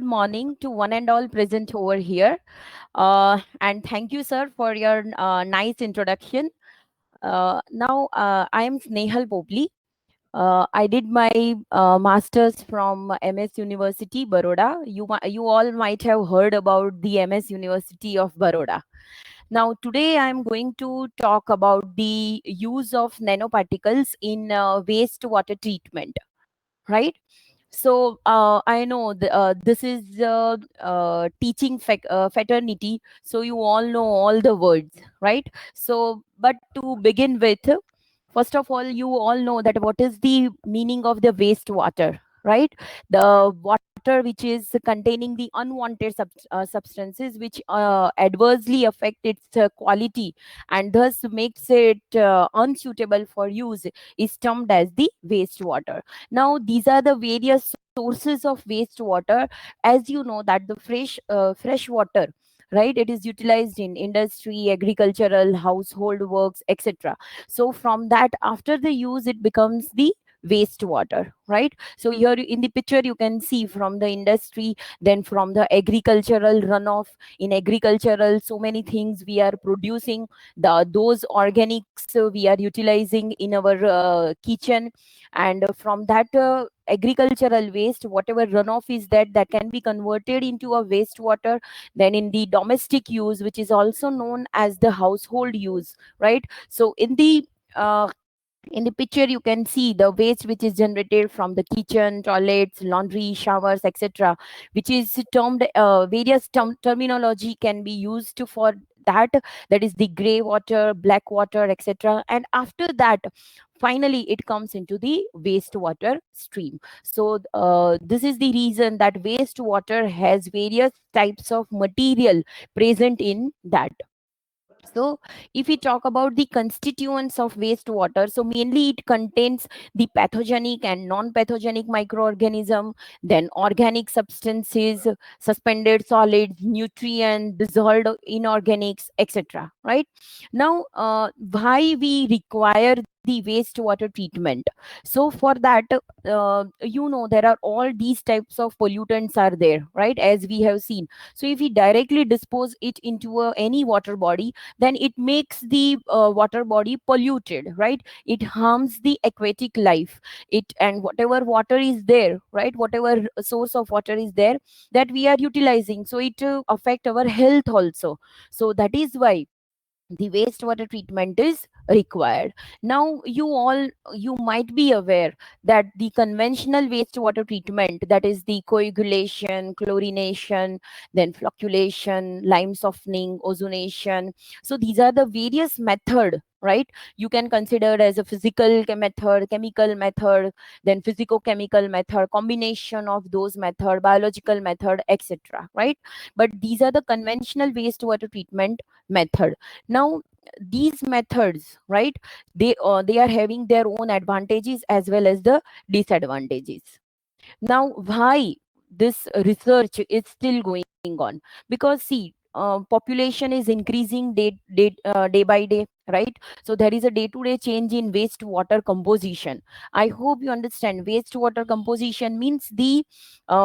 morning to one and all present over here. And thank you, sir, for your nice introduction. I am Snehal Popli. I did my master's from MS University, Baroda. You all might have heard about the MS University of Baroda. Now, today I am going to talk about the use of nanoparticles in wastewater treatment, right? So I know this is teaching fraternity, so you all know all the words, right? So, but to begin with, first of all, you all know that what is the meaning of the wastewater, right? The water which is containing the unwanted substances which adversely affect its quality and thus makes it unsuitable for use is termed as the wastewater. Now, these are the various sources of wastewater. As you know that the fresh water, right, it is utilized in industry, agricultural, household works, etc. So from that, after the use, it becomes the wastewater, right? So here in the picture you can see from the industry, then from the agricultural runoff. In agricultural, so many things we are producing, those organics we are utilizing in our kitchen, and from that agricultural waste, whatever runoff is that can be converted into a wastewater. Then in the domestic use, which is also known as the household use, right? So uh, in the picture you can see the waste which is generated from the kitchen, toilets, laundry, showers, etc., which is termed various terminology can be used for that. That is the gray water, black water, etc. And after that, finally it comes into the wastewater stream. So this is the reason that wastewater has various types of material present in that. So, if we talk about the constituents of wastewater, so mainly it contains the pathogenic and non-pathogenic microorganism, then organic substances, suspended solids, nutrients, dissolved inorganics, etc. Right? Now, why we require the wastewater treatment? So, for that, there are all these types of pollutants are there, right? As we have seen. So, if we directly dispose it into any water body, then it makes the water body polluted, right? It harms the aquatic life. It and whatever water is there, right, whatever source of water is there that we are utilizing, so it affect our health also. So that is why the wastewater treatment is required. Now you might be aware that the conventional wastewater treatment, that is the coagulation, chlorination, then flocculation, lime softening, ozonation, so these are the various method, right? You can consider as a physical method, chemical method, then physico-chemical method, combination of those method, biological method, etc., right? But these are the conventional wastewater treatment method. Now these methods, right, they are having their own advantages as well as the disadvantages. Now, why this research is still going on? Because see, population is increasing day by day, right? So there is a day-to-day change in wastewater composition. I hope you understand. Wastewater composition means the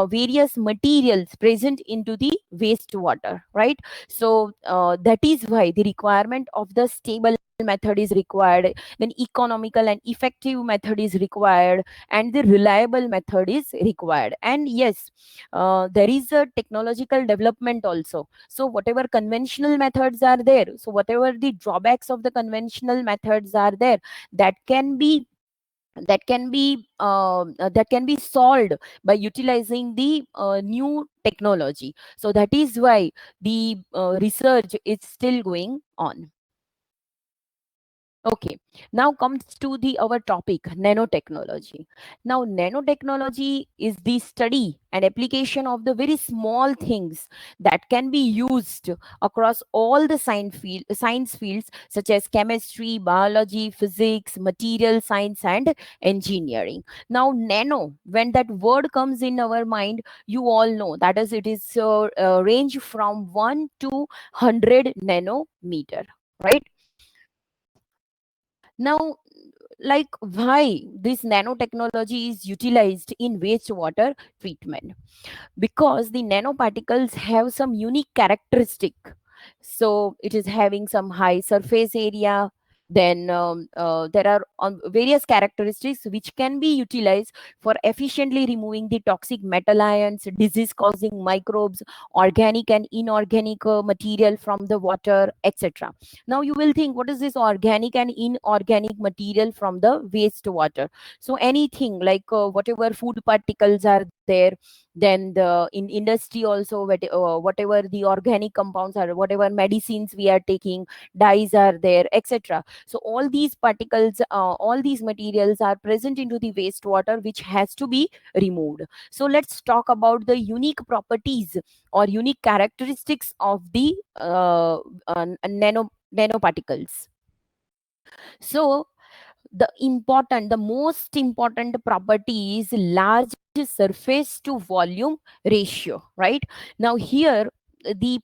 various materials present into the wastewater, right? So that is why the requirement of the stable method is required, then economical and effective method is required, and the reliable method is required. And yes, there is a technological development also. So whatever conventional methods are there, so whatever the drawbacks of the conventional methods are there, that can be that can be solved by utilizing the new technology. So that is why the research is still going on. Okay, now comes to the our topic, nanotechnology. Now, nanotechnology is the study and application of the very small things that can be used across all the science fields such as chemistry, biology, physics, material science, and engineering. Now, nano, when that word comes in our mind, you all know that is it is range from 1 to 100 nanometer, right? Now like why this nanotechnology is utilized in wastewater treatment, because the nanoparticles have some unique characteristic. So it is having some high surface area. Then there are various characteristics which can be utilized for efficiently removing the toxic metal ions, disease causing microbes, organic and inorganic material from the water, etc. Now you will think, what is this organic and inorganic material from the wastewater? So anything like whatever food particles are there, then the in industry also, whatever the organic compounds are, whatever medicines we are taking, dyes are there, etc. So all these particles, all these materials are present into the wastewater, which has to be removed. So let's talk about the unique properties or unique characteristics of the nanoparticles. So the most important property is large surface to volume ratio, right? Now here, the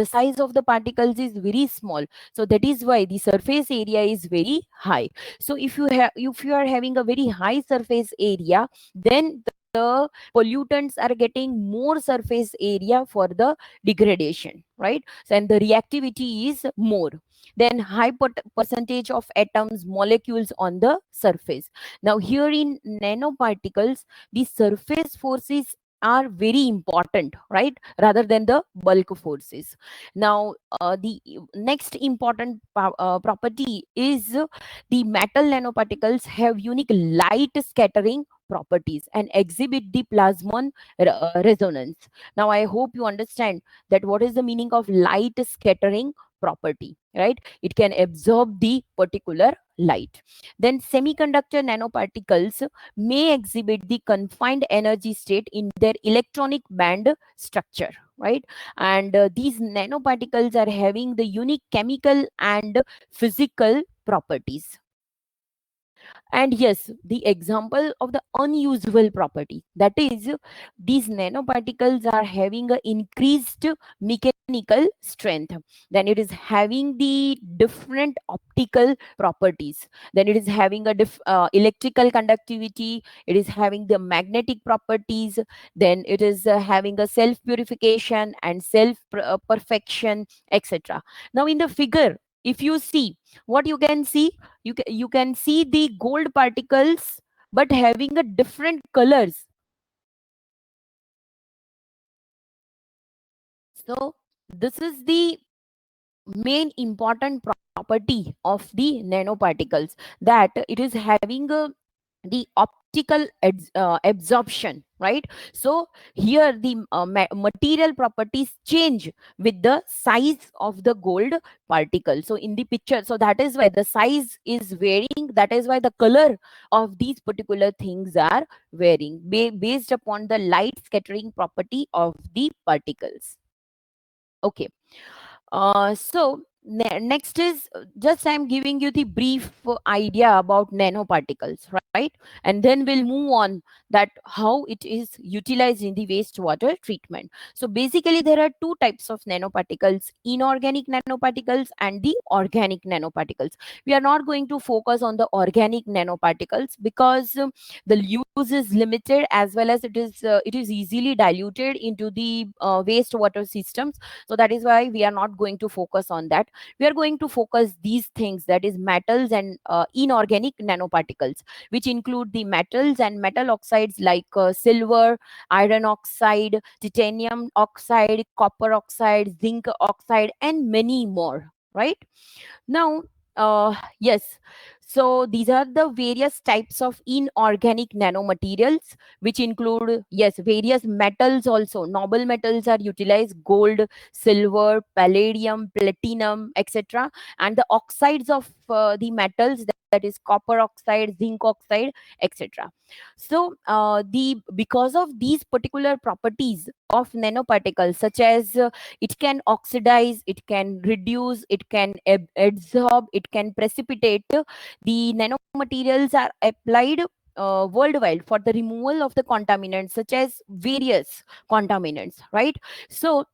size of the particles is very small, so that is why the surface area is very high. So if you are having a very high surface area, then the pollutants are getting more surface area for the degradation, right? So, and the reactivity is more, then high percentage of atoms, molecules on the surface. Now here in nanoparticles, the surface forces are very important, right, rather than the bulk forces. Now the next important property is the metal nanoparticles have unique light scattering properties and exhibit the plasmon resonance. Now I hope you understand that what is the meaning of light scattering property, right? It can absorb the particular light. Then semiconductor nanoparticles may exhibit the confined energy state in their electronic band structure, right? And these nanoparticles are having the unique chemical and physical properties. And yes, the example of the unusual property, that is, these nanoparticles are having a increased mechanical strength, then it is having the different optical properties, then it is having a electrical conductivity, it is having the magnetic properties, then it is having a self purification and self perfection, etc. Now in the figure, if you see, what you can see, you can see the gold particles but having a different colors. So this is the main important property of the nanoparticles, that it is having the optical absorption, right? So here the material properties change with the size of the gold particle. So in the picture, so that is why the size is varying, that is why the color of these particular things are varying based upon the light scattering property of the particles. Okay. So next is just I'm giving you the brief idea about nanoparticles, right? And then we'll move on that how it is utilized in the wastewater treatment. So basically there are two types of nanoparticles: inorganic nanoparticles and the organic nanoparticles. We are not going to focus on the organic nanoparticles because the use is limited, as well as it is easily diluted into the wastewater systems. So that is why we are not going to focus on that. We are going to focus these things, that is metals and inorganic nanoparticles, which include the metals and metal oxides like silver, iron oxide, titanium oxide, copper oxide, zinc oxide, and many more, right? Now, yes, so these are the various types of inorganic nanomaterials, which include, yes, various metals also. Noble metals are utilized: gold, silver, palladium, platinum, etc. And the oxides of the metals, that is copper oxide, zinc oxide, etc. So, the because of these particular properties of nanoparticles, such as it can oxidize, it can reduce, it can absorb, it can precipitate, the nanomaterials are applied worldwide for the removal of the contaminants, such as various contaminants, right? So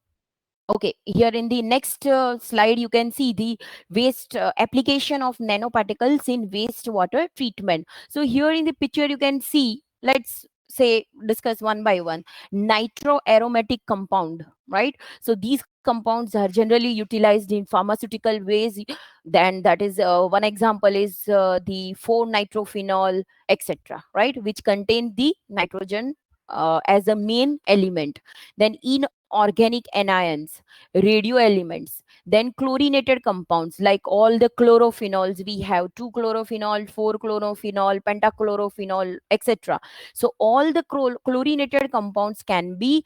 Okay, here in the next slide, you can see the waste application of nanoparticles in wastewater treatment. So here in the picture, you can see, let's say discuss one by one. Nitroaromatic compound, right? So these compounds are generally utilized in pharmaceutical ways. Then that is one example is the 4-nitrophenol, etc., right, which contain the nitrogen as a main element. Then inorganic anions, radio elements, then chlorinated compounds like all the chlorophenols. We have 2-chlorophenol, 4-chlorophenol, pentachlorophenol, etc. So all the chlorinated compounds can be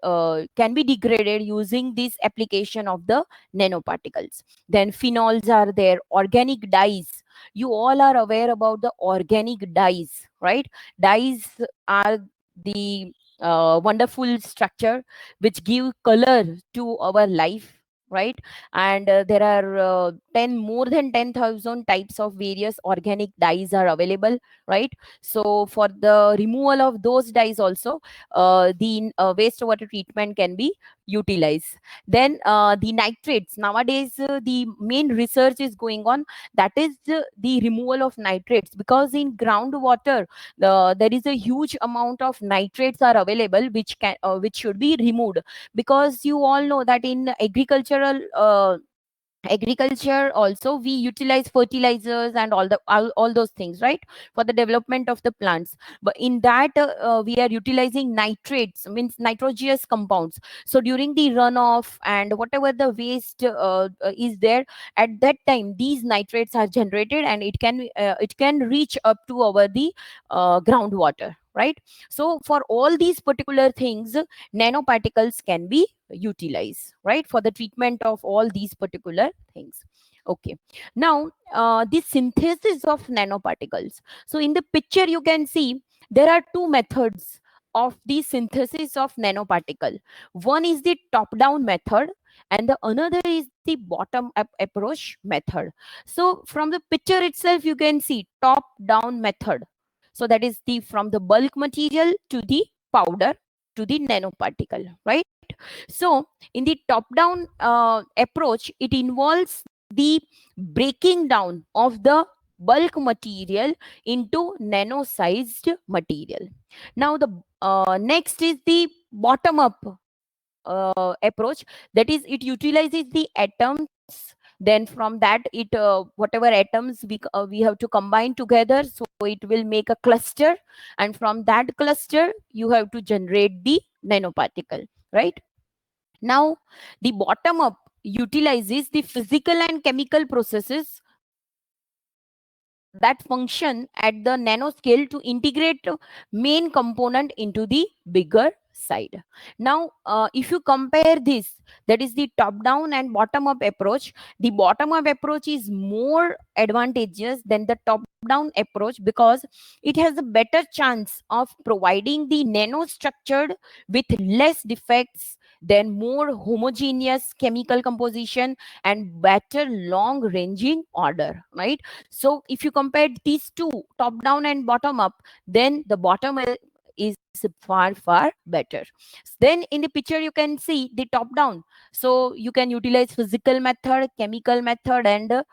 degraded using this application of the nanoparticles. Then phenols are there, organic dyes. You all are aware about the organic dyes, right? Dyes are the wonderful structure which give color to our life, right? And there are 10 more than 10,000 types of various organic dyes are available, right? So for the removal of those dyes also, the wastewater treatment can be utilized. Then the nitrates, nowadays the main research is going on, that is the removal of nitrates, because in groundwater there is a huge amount of nitrates are available which should be removed, because you all know that in agriculture also we utilize fertilizers and all those things, right, for the development of the plants. But in that we are utilizing nitrates, means nitrogenous compounds. So during the runoff and whatever the waste is there, at that time these nitrates are generated, and it can reach up to our the groundwater, right? So for all these particular things, nanoparticles can be utilized, right, for the treatment of all these particular things. Okay, now the synthesis of nanoparticles. So in the picture you can see there are two methods of the synthesis of nanoparticle. One is the top down method, and the another is the bottom up approach method. So from the picture itself you can see top down method. So that is the from the bulk material to the powder to the nanoparticle, right? So in the top down approach, it involves the breaking down of the bulk material into nano sized material. Now the next is the bottom up approach, that is it utilizes the atoms. Then from that it whatever atoms we have to combine together, so it will make a cluster, and from that cluster you have to generate the nanoparticle, right? Now the bottom up utilizes the physical and chemical processes that function at the nanoscale to integrate main component into the bigger side. Now if you compare this, that is the top down and bottom up approach, the bottom up approach is more advantageous than the top down approach, because it has a better chance of providing the nanostructured with less defects, then more homogeneous chemical composition and better long ranging order, right? So if you compare these two, top down and bottom up, then the is far better. Then in the picture you can see the top down. So you can utilize physical method, chemical method, and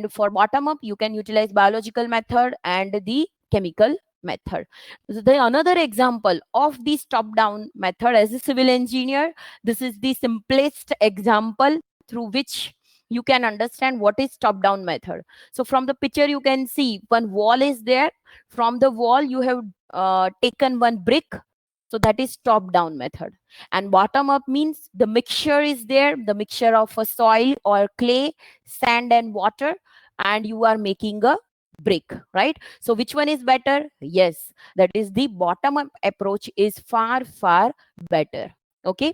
for bottom up you can utilize biological method and the chemical method. So the another example of this top down method, as a civil engineer, this is the simplest example through which you can understand what is top down method. So from the picture you can see one wall is there. From the wall you have taken one brick, so that is top down method. And bottom up means the mixture is there, the mixture of a soil or clay, sand and water, and you are making a brick, right? So which one is better? Yes, that is the bottom up approach is far better. Okay,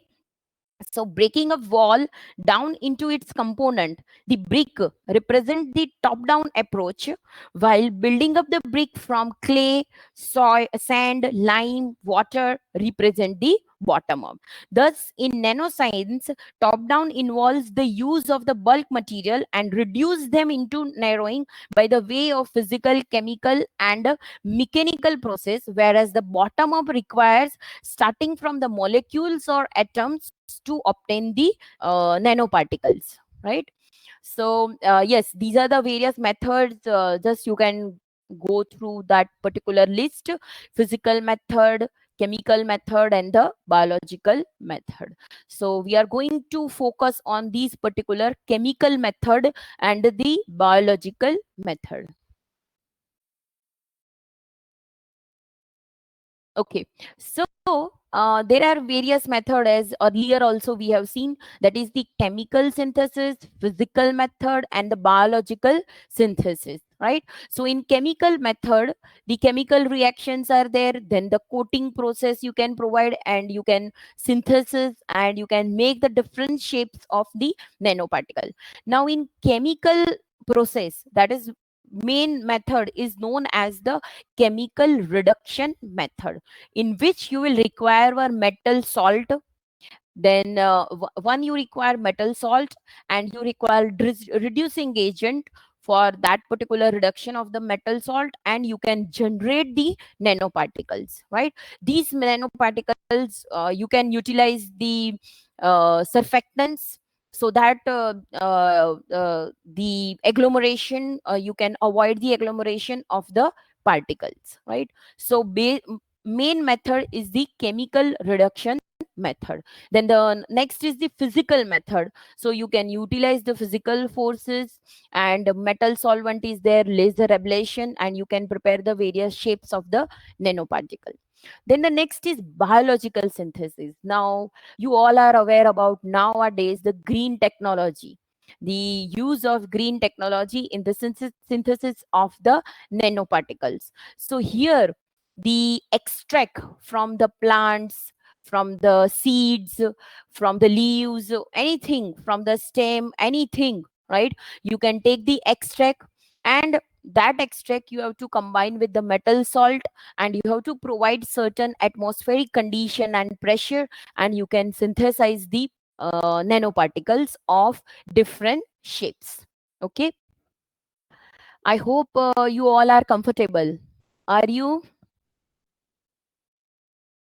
so breaking a wall down into its component, the brick represent the top-down approach, while building up the brick from clay, soil, sand, lime, water represent the bottom up. Thus, in nanoscience, top down involves the use of the bulk material and reduce them into narrowing by the way of physical, chemical, and mechanical process, whereas the bottom up requires starting from the molecules or atoms to obtain the nanoparticles, right? So yes, these are the various methods. Just you can go through that particular list: physical method, chemical method, and the biological method. So we are going to focus on these particular chemical method and the biological method. Okay, so there are various methods, as earlier also we have seen, that is the chemical synthesis, physical method, and the biological synthesis, right? So in chemical method, the chemical reactions are there, then the coating process you can provide, and you can synthesis, and you can make the different shapes of the nanoparticle. Now in chemical process, that is main method is known as the chemical reduction method, in which you will require a metal salt. Then one, you require metal salt, and you require reducing agent for that particular reduction of the metal salt, and you can generate the nanoparticles, right? These nanoparticles, you can utilize the surfactants, so that the agglomeration, you can avoid the agglomeration of the particles, right? So main method is the chemical reduction method. Then the next is the physical method. So you can utilize the physical forces, and metal solvent is there, laser ablation, and you can prepare the various shapes of the nanoparticle. Then the next is biological synthesis. Now you all are aware about nowadays the green technology, the use of green technology in the synthesis of the nanoparticles. So here, the extract from the plants, from the seeds, from the leaves, anything from the stem, anything, right? You can take the extract, and that extract you have to combine with the metal salt, and you have to provide certain atmospheric condition and pressure, and you can synthesize the nanoparticles of different shapes. Okay, I hope you all are comfortable. Are you?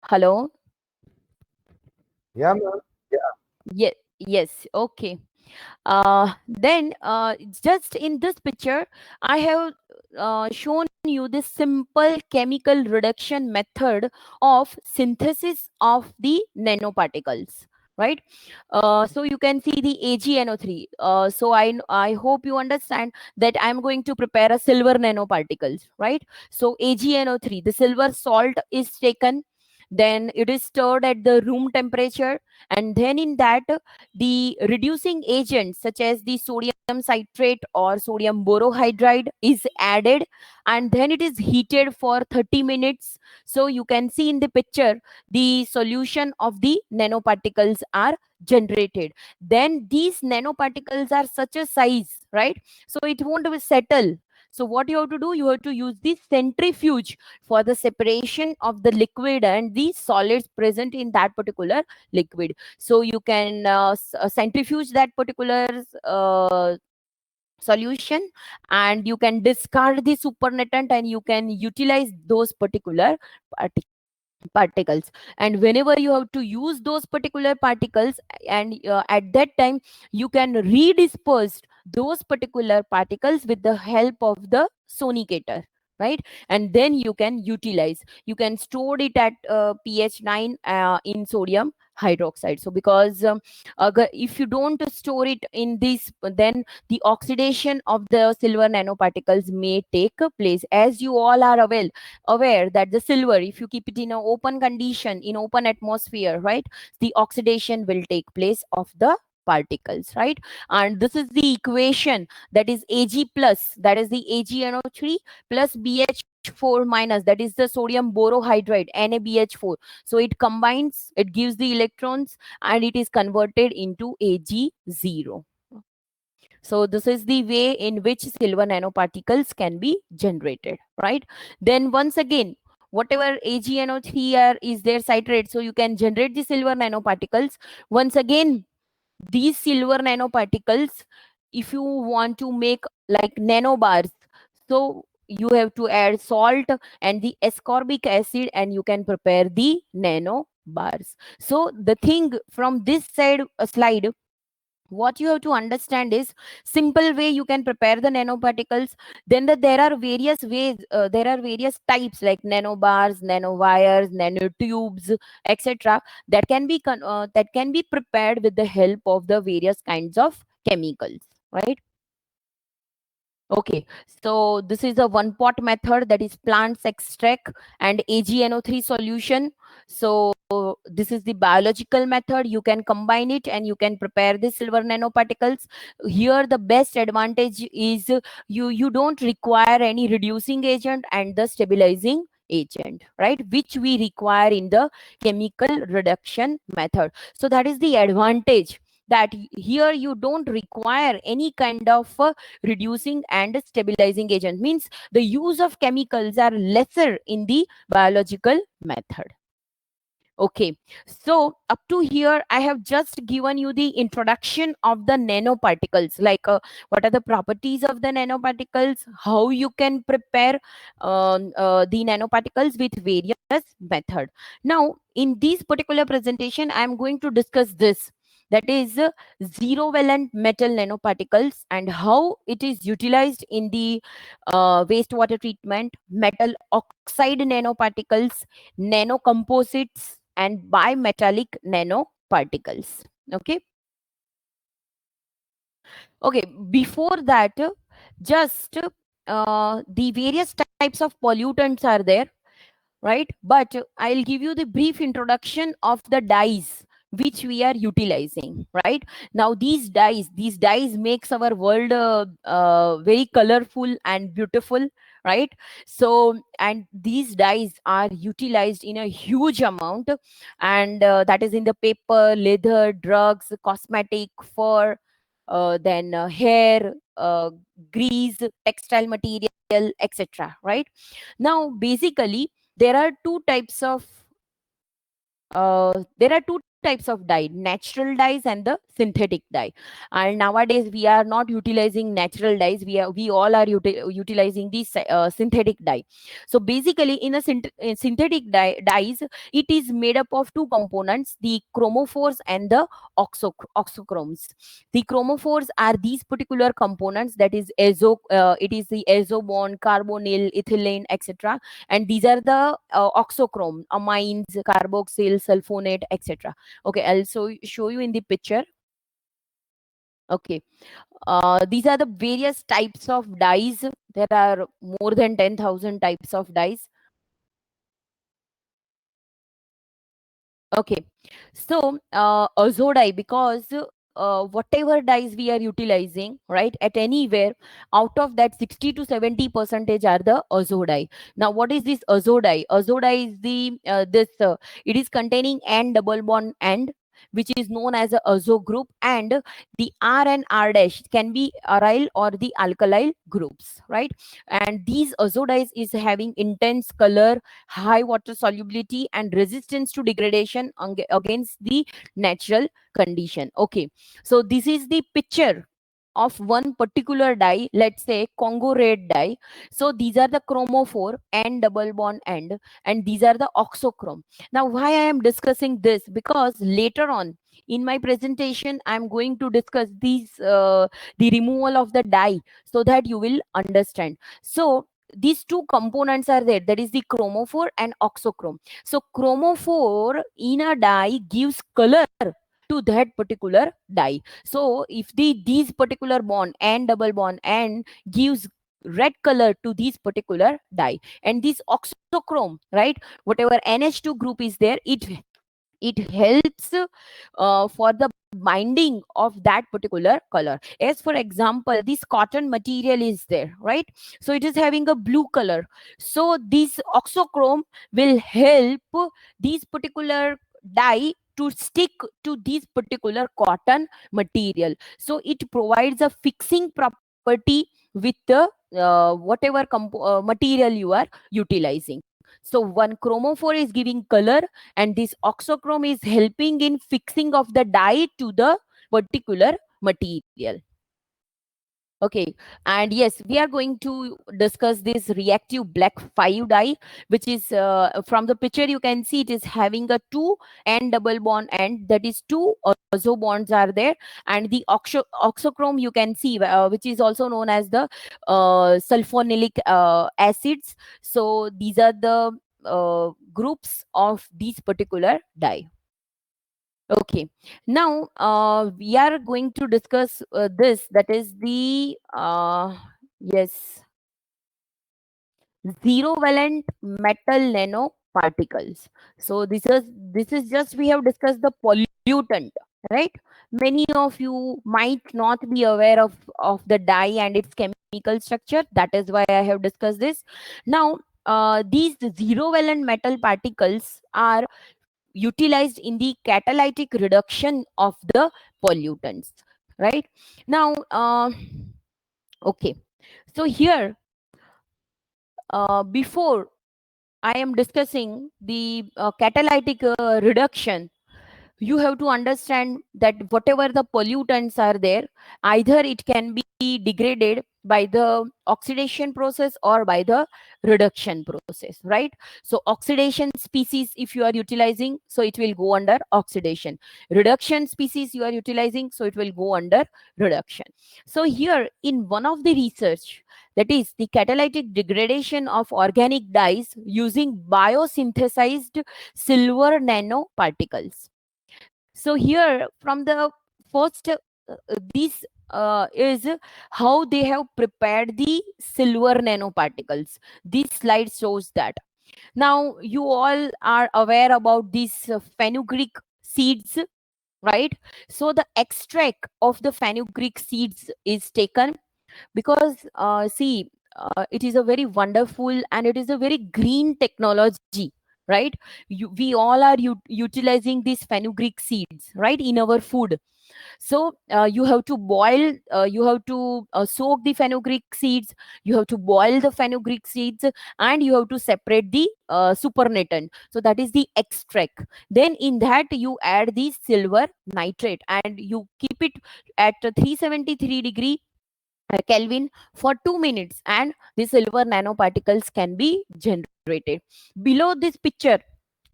Hello? Yeah, ma'am. Yeah. Yes, yes, okay. Then just in this picture, I have shown you this simple chemical reduction method of synthesis of the nanoparticles, right? So you can see the AgNO3. So I hope you understand that I'm going to prepare a silver nanoparticles, right? So AgNO3, the silver salt is taken, then it is stirred at the room temperature, and then in that, the reducing agent such as the sodium citrate or sodium borohydride is added, and then it is heated for 30 minutes. So you can see in the picture, the solution of the nanoparticles are generated. Then these nanoparticles are such a size, right? So it won't settle. So what you have to do, you have to use the centrifuge for the separation of the liquid and the solids present in that particular liquid. So you can centrifuge that particular solution, and you can discard the supernatant, and you can utilize those particular particles. And whenever you have to use those particular particles, and at that time, you can redisperse those particular particles with the help of the sonicator, right? And then you can utilize, you can store it at pH 9 in sodium hydroxide. So because if you don't store it in this, then the oxidation of the silver nanoparticles may take place. As you all are aware that the silver, if you keep it in an open condition, in open atmosphere, right, the oxidation will take place of the particles, right? And this is the equation, that is Ag plus, that is the AgNO3 plus BH4 minus, that is the sodium borohydride, NaBH4. So it combines, it gives the electrons, and it is converted into Ag0. So this is the way in which silver nanoparticles can be generated, right? Then once again, whatever AgNO3 is their citrate, so you can generate the silver nanoparticles. Once again, these silver nanoparticles, if you want to make like nanobars, so you have to add salt and the ascorbic acid and you can prepare the nanobars. So the thing from this side slide, what you have to understand is simple way you can prepare the nanoparticles. Then there are various ways, there are various types like nanobars, nanowires, nanotubes, etc., that can be that can be prepared with the help of the various kinds of chemicals, right? Okay, so this is a one pot method, that is plants extract and AgNO3 solution. So this is the biological method. You can combine it and you can prepare the silver nanoparticles. Here the best advantage is you don't require any reducing agent and the stabilizing agent, right, which we require in the chemical reduction method. So that is the advantage, that here you don't require any kind of reducing and stabilizing agent, means the use of chemicals are lesser in the biological method. Okay, so up to here I have just given you the introduction of the nanoparticles, like what are the properties of the nanoparticles, how you can prepare the nanoparticles with various method. Now in this particular presentation I am going to discuss this, that is zero valent metal nanoparticles and how it is utilized in the wastewater treatment, metal oxide nanoparticles, nanocomposites, and bimetallic nanoparticles. Okay. Okay. Before that, just the various types of pollutants are there, right? But I'll give you the brief introduction of the dyes which we are utilizing, right? Now these dyes makes our world very colorful and beautiful, right? So, and these dyes are utilized in a huge amount, and that is in the paper, leather, drugs, cosmetic, fur, then hair, grease, textile material, etc., right? Now basically there are two types of dye, natural dyes and the synthetic dye. And nowadays we are not utilizing natural dyes, we all are utilizing the synthetic dye. So basically in a synthetic dyes, it is made up of two components, the chromophores and the oxochromes. The chromophores are these particular components, that is it is the azo bond, carbonyl, ethylene, etc., and these are the oxochrome, amines, carboxyl, sulfonate, etc. Okay, I'll show you in the picture. Okay, these are the various types of dyes. There are more than 10,000 types of dyes. Okay, so azo dye, because whatever dyes we are utilizing, right, at anywhere, out of that 60 to 70 percentage are the azo dye. Now what is this azo dye? Azo dye is the it is containing N double bond and, which is known as a azo group, and the R and R dash can be aryl or the alkyl groups, right? And these azo dyes is having intense color, high water solubility, and resistance to degradation against the natural condition. Okay, so this is the picture of one particular dye, let's say Congo red dye. So these are the chromophore and double bond end, and these are the oxochrome. Now why I am discussing this, because later on in my presentation I am going to discuss these the removal of the dye, so that you will understand. So these two components are there, that is the chromophore and oxochrome. So chromophore in a dye gives color to that particular dye. So if these particular bond and double bond and gives red color to this particular dye, and this oxochrome, right, whatever NH2 group is there, it helps for the binding of that particular color. As for example, this cotton material is there, right? So it is having a blue color, so this oxochrome will help this particular dye to stick to this particular cotton material. So it provides a fixing property with the whatever material you are utilizing. So one chromophore is giving color, and this oxochrome is helping in fixing of the dye to the particular material. Okay, and yes, we are going to discuss this reactive black 5 dye, which is from the picture you can see it is having a 2 N double bond end, that is 2 azo bonds are there, and the oxochrome you can see, which is also known as the sulfonilic acids. So these are the groups of these particular dye. Okay, now we are going to discuss this, that is the yes, zero valent metal nanoparticles. So this is just, we have discussed the pollutant, right? Many of you might not be aware of the dye and its chemical structure. That is why I have discussed this. Now these zero valent metal particles are utilized in the catalytic reduction of the pollutants, right? Now okay, so here before I am discussing the catalytic reduction, you have to understand that whatever the pollutants are there, either it can be degraded by the oxidation process or by the reduction process, right? So oxidation species if you are utilizing, so it will go under oxidation. Reduction species you are utilizing, so it will go under reduction. So here in one of the research, that is the catalytic degradation of organic dyes using biosynthesized silver nanoparticles. So here from the first this is how they have prepared the silver nanoparticles. This slide shows that. Now you all are aware about these fenugreek seeds, right? So the extract of the fenugreek seeds is taken, because see, it is a very wonderful and it is a very green technology, right? We all are utilizing these fenugreek seeds, right, in our food. So you have to boil, you have to soak the fenugreek seeds, you have to boil the fenugreek seeds, and you have to separate the supernatant, so that is the extract. Then in that you add the silver nitrate and you keep it at 373 Kelvin for 2 minutes, and the silver nanoparticles can be generated. Below this picture,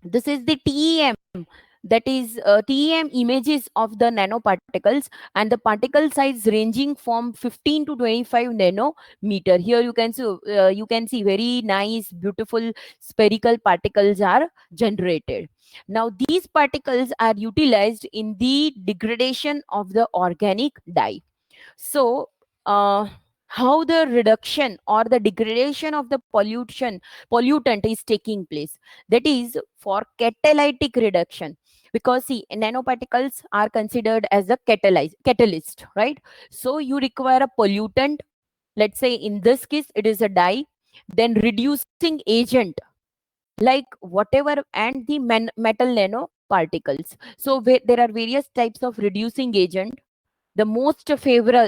this is the TEM, that is TEM images of the nanoparticles, and the particle size ranging from 15 to 25 nanometer. Here you can see very nice beautiful spherical particles are generated. Now these particles are utilized in the degradation of the organic dye. So how the reduction or the degradation of the pollutant is taking place, that is for catalytic reduction, because see, nanoparticles are considered as a catalyst, right? So you require a pollutant, let's say in this case it is a dye, then reducing agent like whatever, and the metal nanoparticles. So there are various types of reducing agent. The most favorable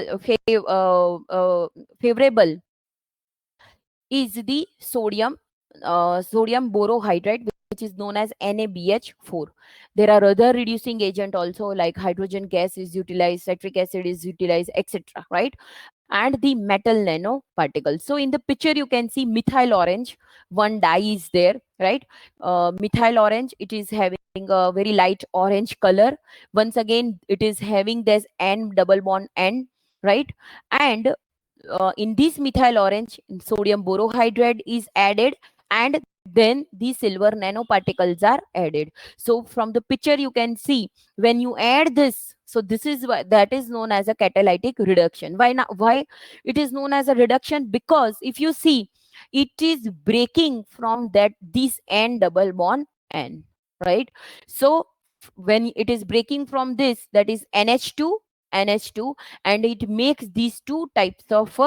is the sodium borohydride, which is known as NaBH4. There are other reducing agent also, like hydrogen gas is utilized, citric acid is utilized, etc., right? And the metal nanoparticles. So in the picture you can see methyl orange, one dye is there, right? Methyl orange, it is having a very light orange color. Once again it is having this N double bond N, right? And in this methyl orange, sodium borohydride is added, and then the silver nanoparticles are added. So from the picture you can see, when you add this, so this is why that is known as a catalytic reduction. Why it is known as a reduction? Because if you see, it is breaking from that this N double bond N, right? So when it is breaking from this, that is NH2, and it makes these two types of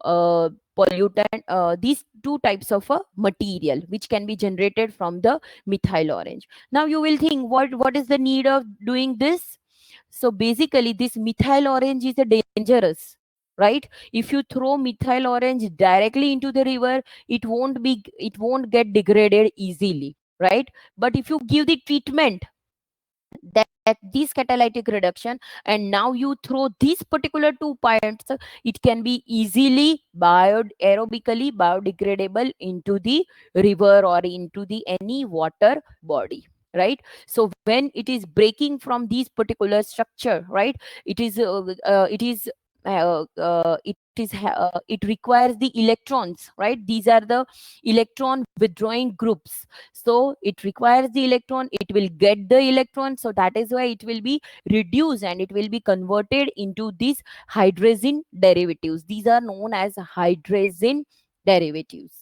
pollutant, these two types of material which can be generated from the methyl orange. Now you will think, what is the need of doing this? So basically this methyl orange is a dangerous, right? If you throw methyl orange directly into the river, it won't get degraded easily, right? But if you give the treatment, that this catalytic reduction, and now you throw these particular 2 points, it can be easily aerobically biodegradable into the river or into the any water body, right? So when it is breaking from these particular structure, right, it requires the electrons, right? These are the electron withdrawing groups, so it requires the electron, it will get the electron, so that is why it will be reduced and it will be converted into these hydrazine derivatives. These are known as hydrazine derivatives.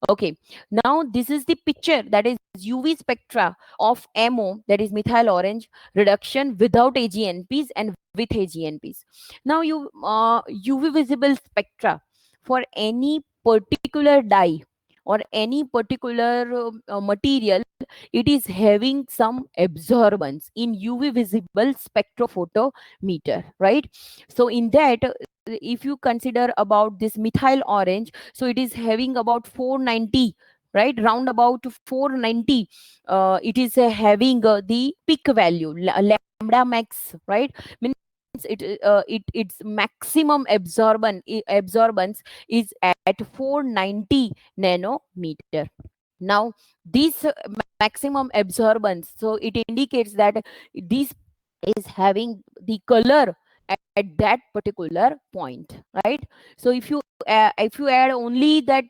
Okay, now this is the picture, that is UV spectra of MO, that is methyl orange reduction without AGNPs and with AGNPs. Now UV visible spectra for any particular dye or any particular material, it is having some absorbance in UV visible spectrophotometer, right? So in that, if you consider about this methyl orange, so it is having about 490, right, round about 490. It is having the peak value, lambda max, right? Means its maximum absorbance is at 490 nanometer. Now this maximum absorbance, so it indicates that this is having the color at that particular point, right? So if you add only that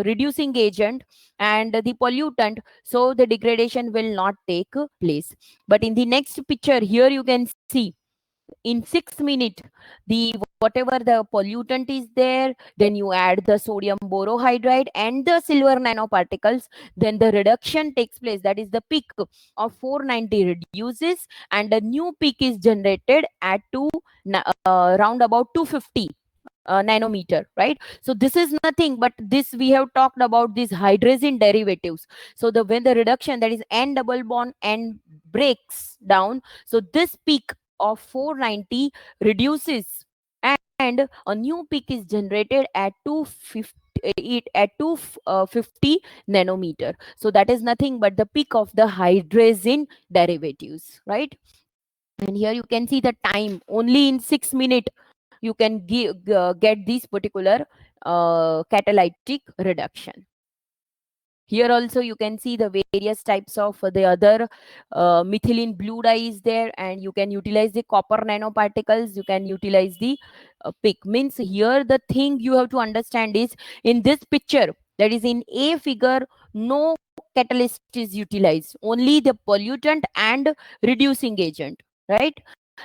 reducing agent and the pollutant, so the degradation will not take place. But in the next picture here, you can see in 6 minutes, the whatever the pollutant is there, then you add the sodium borohydride and the silver nanoparticles, then the reduction takes place, that is the peak of 490 reduces and a new peak is generated at round about 250 nanometer, right? So this is nothing but this, we have talked about these hydrazine derivatives. So the when the reduction, that is N double bond N breaks down, so this peak of 490 reduces and a new peak is generated at 250 50 nanometer. So that is nothing but the peak of the hydrazine derivatives, right? And here you can see the time, only in 6 minutes you can get this particular catalytic reduction. Here also you can see the various types of the other methylene blue dye is there, and you can utilize the copper nanoparticles, you can utilize the PIC. Means here the thing you have to understand is, in this picture, that is in A figure, no catalyst is utilized, only the pollutant and reducing agent, right?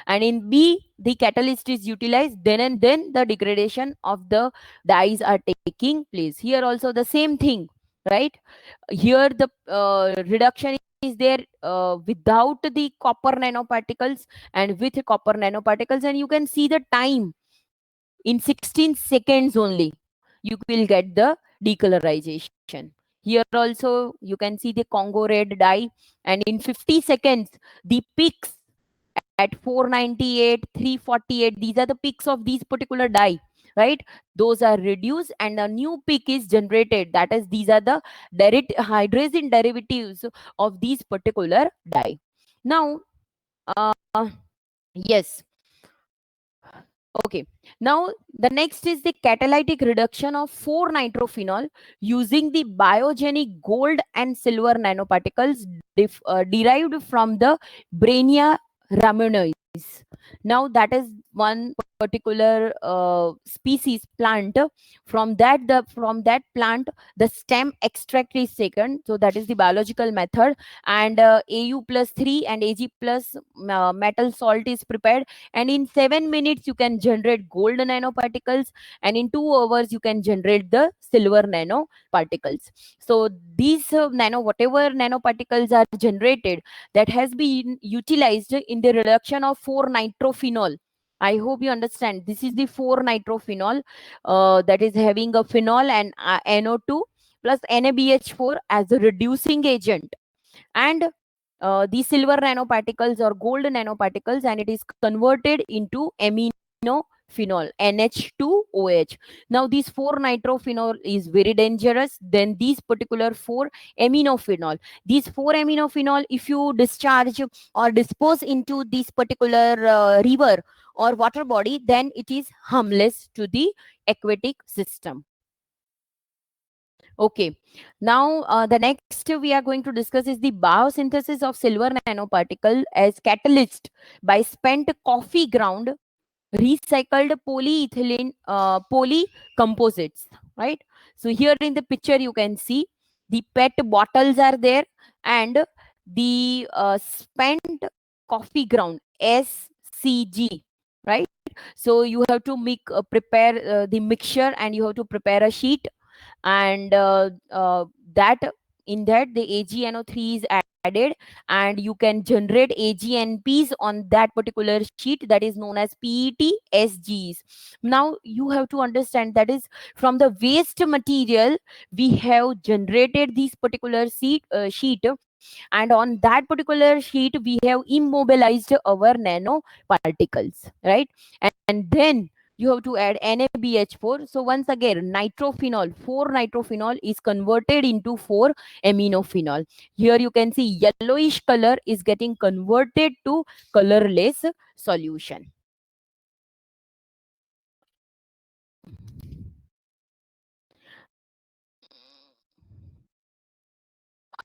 And in B, the catalyst is utilized, then and then the degradation of the dyes are taking place. Here also the same thing, right? Here the reduction is there without the copper nanoparticles and with copper nanoparticles, and you can see the time in 16 seconds only you will get the decolorization. Here also you can see the Congo red dye, and in 50 seconds the peaks at 498, 348, these are the peaks of these particular dye, right? Those are reduced and a new peak is generated, that is these are the hydrazine derivatives of these particular dye. Now uh, yes, okay, now the next is the catalytic reduction of 4-nitrophenol using the biogenic gold and silver nanoparticles derived from the Brainia ramonoides. Now that is one particular species plant. From that plant, the stem extract is taken. So that is the biological method, and Au+3 and Ag plus metal salt is prepared, and in 7 minutes you can generate gold nanoparticles, and in 2 hours you can generate the silver nanoparticles. So these whatever nanoparticles are generated, that has been utilized in the reduction of 4-nitrophenol. I hope you understand, this is the 4-nitrophenol that is having a phenol and NO2 plus NaBH4 as a reducing agent, and the silver nanoparticles or gold nanoparticles, and it is converted into amino phenol, NH2OH. Now these 4-nitrophenol is very dangerous. Then these particular 4-aminophenol, these 4-aminophenol, if you discharge or dispose into this particular river or water body, then it is harmless to the aquatic system. Okay, now the next we are going to discuss is the biosynthesis of silver nanoparticle as catalyst by spent coffee ground recycled polyethylene polycomposites, right? So here in the picture you can see the PET bottles are there, and the spent coffee ground, SCG, right? So you have to make prepare the mixture, and you have to prepare a sheet, and that in that the AgNO3 is added, and you can generate AgNPs on that particular sheet, that is known as PET-SGs. Now you have to understand that is from the waste material we have generated this particular sheet, and on that particular sheet we have immobilized our nanoparticles, right? And then you have to add NaBH4. So once again, nitrophenol, 4-nitrophenol is converted into 4-aminophenol. Here you can see yellowish color is getting converted to colorless solution.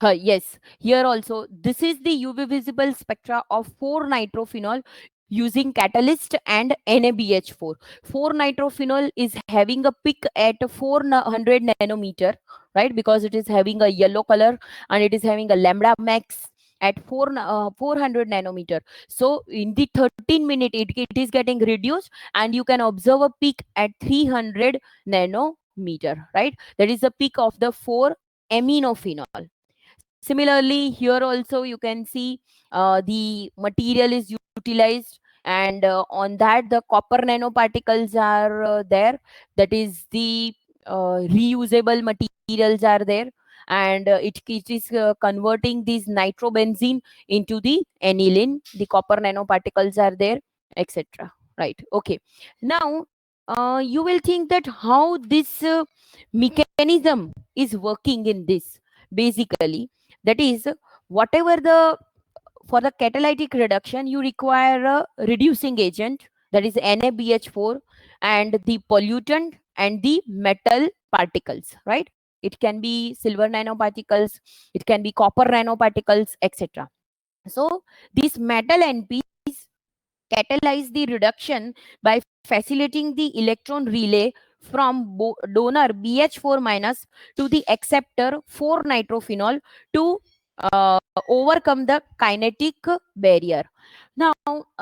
Yes, here also, this is the UV visible spectra of 4-nitrophenol using catalyst and NaBH4. 4-nitrophenol is having a peak at 400 nanometer, right? Because it is having a yellow color, and it is having a lambda max at 400 nanometer. So in the 13 minute, it is getting reduced, and you can observe a peak at 300 nanometer, right? That is the peak of the 4-aminophenol. Similarly, here also you can see the material is utilized, and on that the copper nanoparticles are there. That is the reusable materials are there, and it is converting this nitrobenzene into the aniline. The copper nanoparticles are there, etc. Right? Okay. Now you will think that how this mechanism is working in this. Basically, that is, whatever the for the catalytic reduction you require a reducing agent, that is NaBH4, and the pollutant and the metal particles, right? It can be silver nanoparticles, it can be copper nanoparticles, etc. So these metal NPs catalyze the reduction by facilitating the electron relay from donor BH4 minus to the acceptor 4-nitrophenol to overcome the kinetic barrier. Now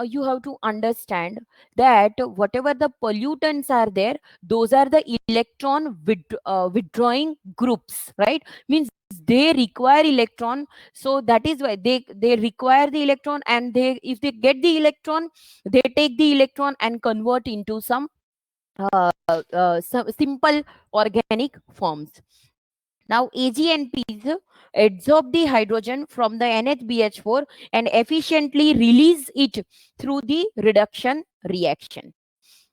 you have to understand that whatever the pollutants are there, those are the electron withdrawing groups, right? Means they require electron, so that is why they require the electron, and they, if they get the electron, they take the electron and convert into some simple organic forms. Now AgNPs absorb the hydrogen from the NHBH4 and efficiently release it through the reduction reaction.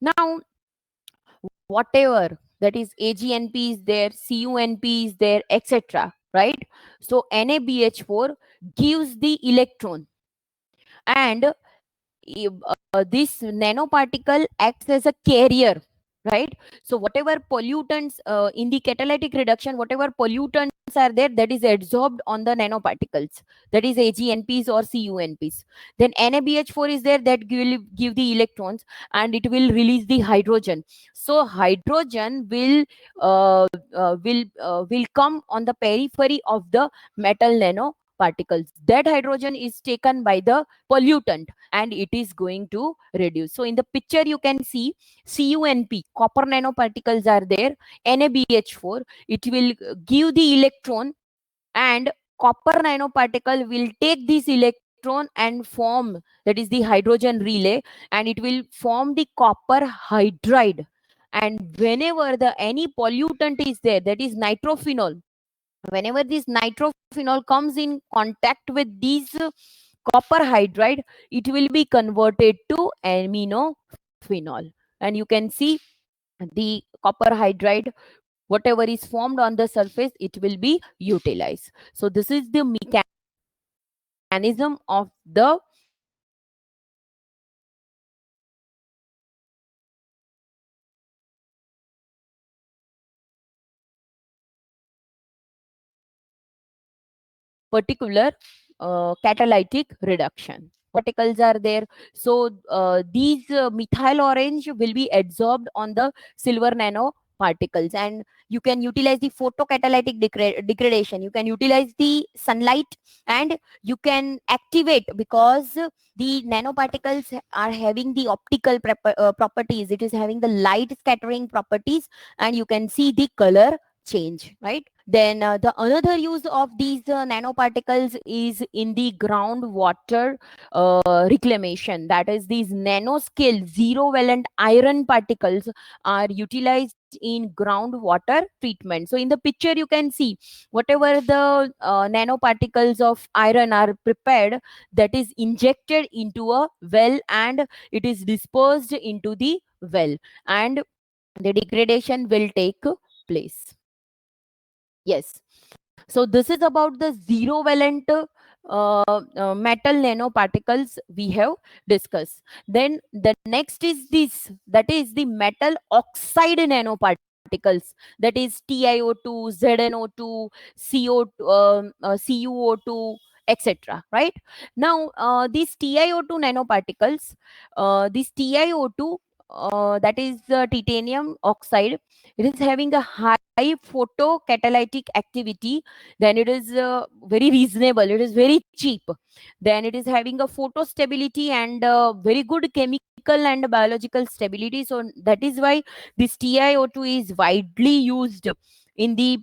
Now whatever that is, AgNP is there, CuNP is there, etc., right? So NaBH4 gives the electron, and this nanoparticle acts as a carrier, right? So whatever pollutants in the catalytic reduction, whatever pollutants are there, that is absorbed on the nanoparticles, that is AgNPs or CuNPs. Then NaBH4 is there, that will give the electrons, and it will release the hydrogen. So hydrogen will come on the periphery of the metal nanoparticles. That hydrogen is taken by the pollutant, and it is going to reduce. So in the picture you can see CuNP, copper nanoparticles are there, NaBH4, it will give the electron, and copper nanoparticle will take this electron and form, that is the hydrogen relay, and it will form the copper hydride. And whenever the any pollutant is there, that is nitrophenol, whenever this nitrophenol comes in contact with these copper hydride, it will be converted to aminophenol. and you can see the copper hydride, whatever is formed on the surface, it will be utilized. So this is the mechanism of the particular catalytic reduction. Particles are there. So these methyl orange will be absorbed on the silver nanoparticles, and you can utilize the photocatalytic degradation. You can utilize the sunlight, and you can activate, because the nanoparticles are having the optical properties. It is having the light scattering properties, and you can see the color change, right? Then the another use of these nanoparticles is in the groundwater reclamation. That is, these nanoscale zero valent iron particles are utilized in groundwater treatment. So in the picture you can see whatever the nanoparticles of iron are prepared, that is injected into a well, and it is dispersed into the well, and the degradation will take place. Yes. So this is about the zero valent metal nanoparticles we have discussed. Then the next is this, that is the metal oxide nanoparticles, that is TiO2, ZnO2, CuO2, etc. Right? Now these TiO2 nanoparticles, this TiO2, that is titanium oxide, it is having a high photocatalytic activity. Then it is very reasonable, it is very cheap. Then it is having a photo stability and very good chemical and biological stability. So that is why this TiO2 is widely used in the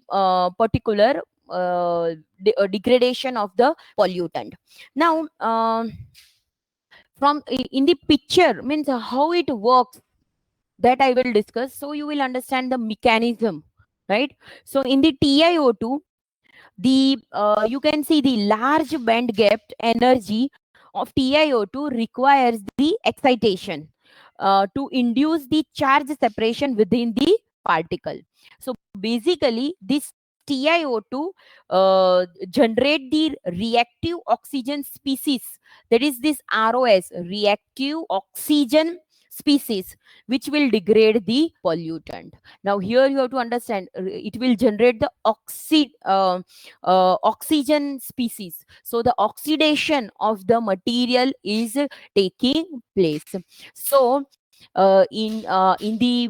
particular degradation of the pollutant. Now in the picture means how it works, that I will discuss, so you will understand the mechanism, right? So in the TiO2, the you can see the large band gap energy of TiO2 requires the excitation to induce the charge separation within the particle. So basically, this TiO2 generate the reactive oxygen species, that is this ROS, reactive oxygen species, which will degrade the pollutant. Now here you have to understand, it will generate the oxygen species. So the oxidation of the material is taking place. So in the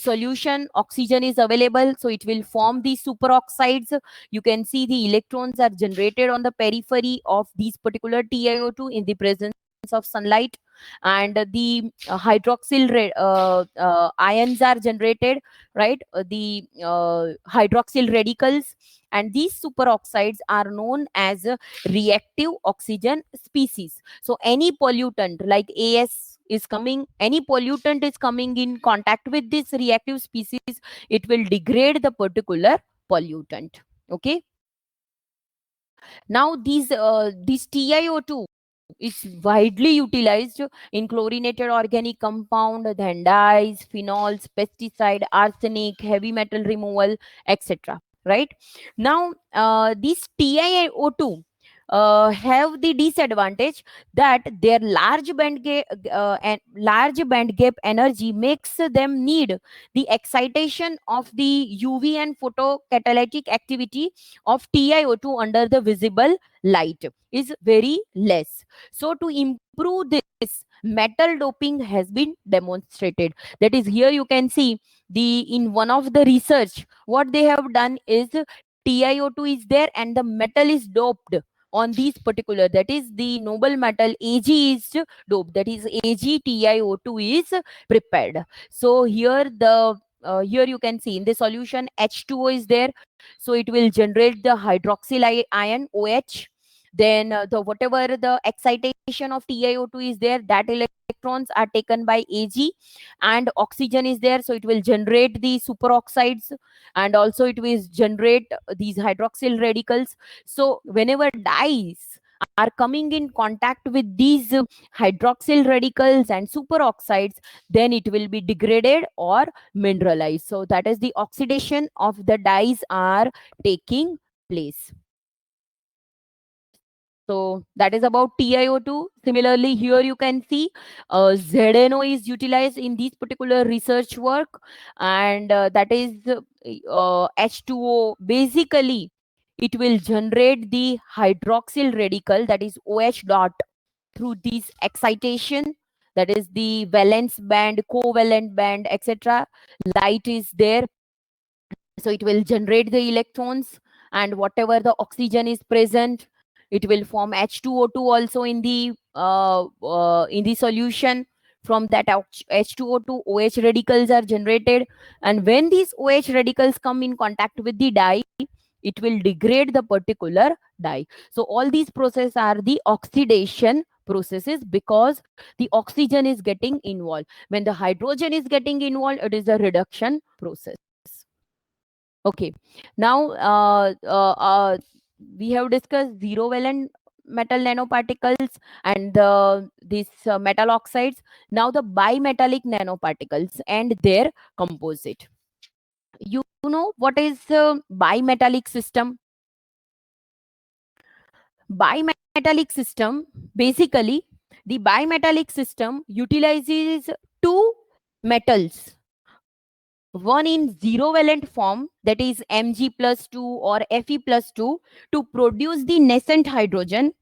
solution, oxygen is available, so it will form the superoxides. You can see the electrons are generated on the periphery of these particular TiO2 in the presence of sunlight, and the hydroxyl ions are generated, right? The hydroxyl radicals, and these superoxides are known as reactive oxygen species. So any pollutant like AS is coming, any pollutant is coming in contact with this reactive species, it will degrade the particular pollutant. Okay. Now these TiO2 is widely utilized in chlorinated organic compound, then dyes, phenols, pesticide, arsenic, heavy metal removal, etc. Right? Now these TiO2 have the disadvantage that their large band gap energy makes them need the excitation of the UV and photocatalytic activity of TiO2 under the visible light is very less. So to improve this, metal doping has been demonstrated. That is, here you can see the in one of the research, what they have done is TiO2 is there and the metal is doped on these particular, that is the noble metal Ag is doped, that is AgTiO2 is prepared. So here the here you can see in the solution H2O is there, so it will generate the hydroxyl ion OH. Then the whatever the excitation of TiO2 is there, that electrons are taken by Ag, and oxygen is there, so it will generate the superoxides, and also it will generate these hydroxyl radicals. So whenever dyes are coming in contact with these hydroxyl radicals and superoxides, then it will be degraded or mineralized. So that is the oxidation of the dyes are taking place. So that is about TiO2. Similarly, here you can see ZNO is utilized in this particular research work, and that is H2O. Basically, it will generate the hydroxyl radical, that is OH dot, through this excitation, that is the valence band, covalent band, etc. Light is there, so it will generate the electrons, and whatever the oxygen is present, it will form H2O2 also in the solution. From that H2O2, OH radicals are generated, and when these OH radicals come in contact with the dye, it will degrade the particular dye. So all these processes are the oxidation processes, because the oxygen is getting involved. When the hydrogen is getting involved, it is a reduction process. Okay, now we have discussed zero valent metal nanoparticles and these metal oxides. Now the bimetallic nanoparticles and their composite. You know what is bimetallic system? Bimetallic system, basically, the bimetallic system utilizes two metals, one in zero valent form, that is Mg plus 2 or Fe plus 2, to produce the nascent hydrogen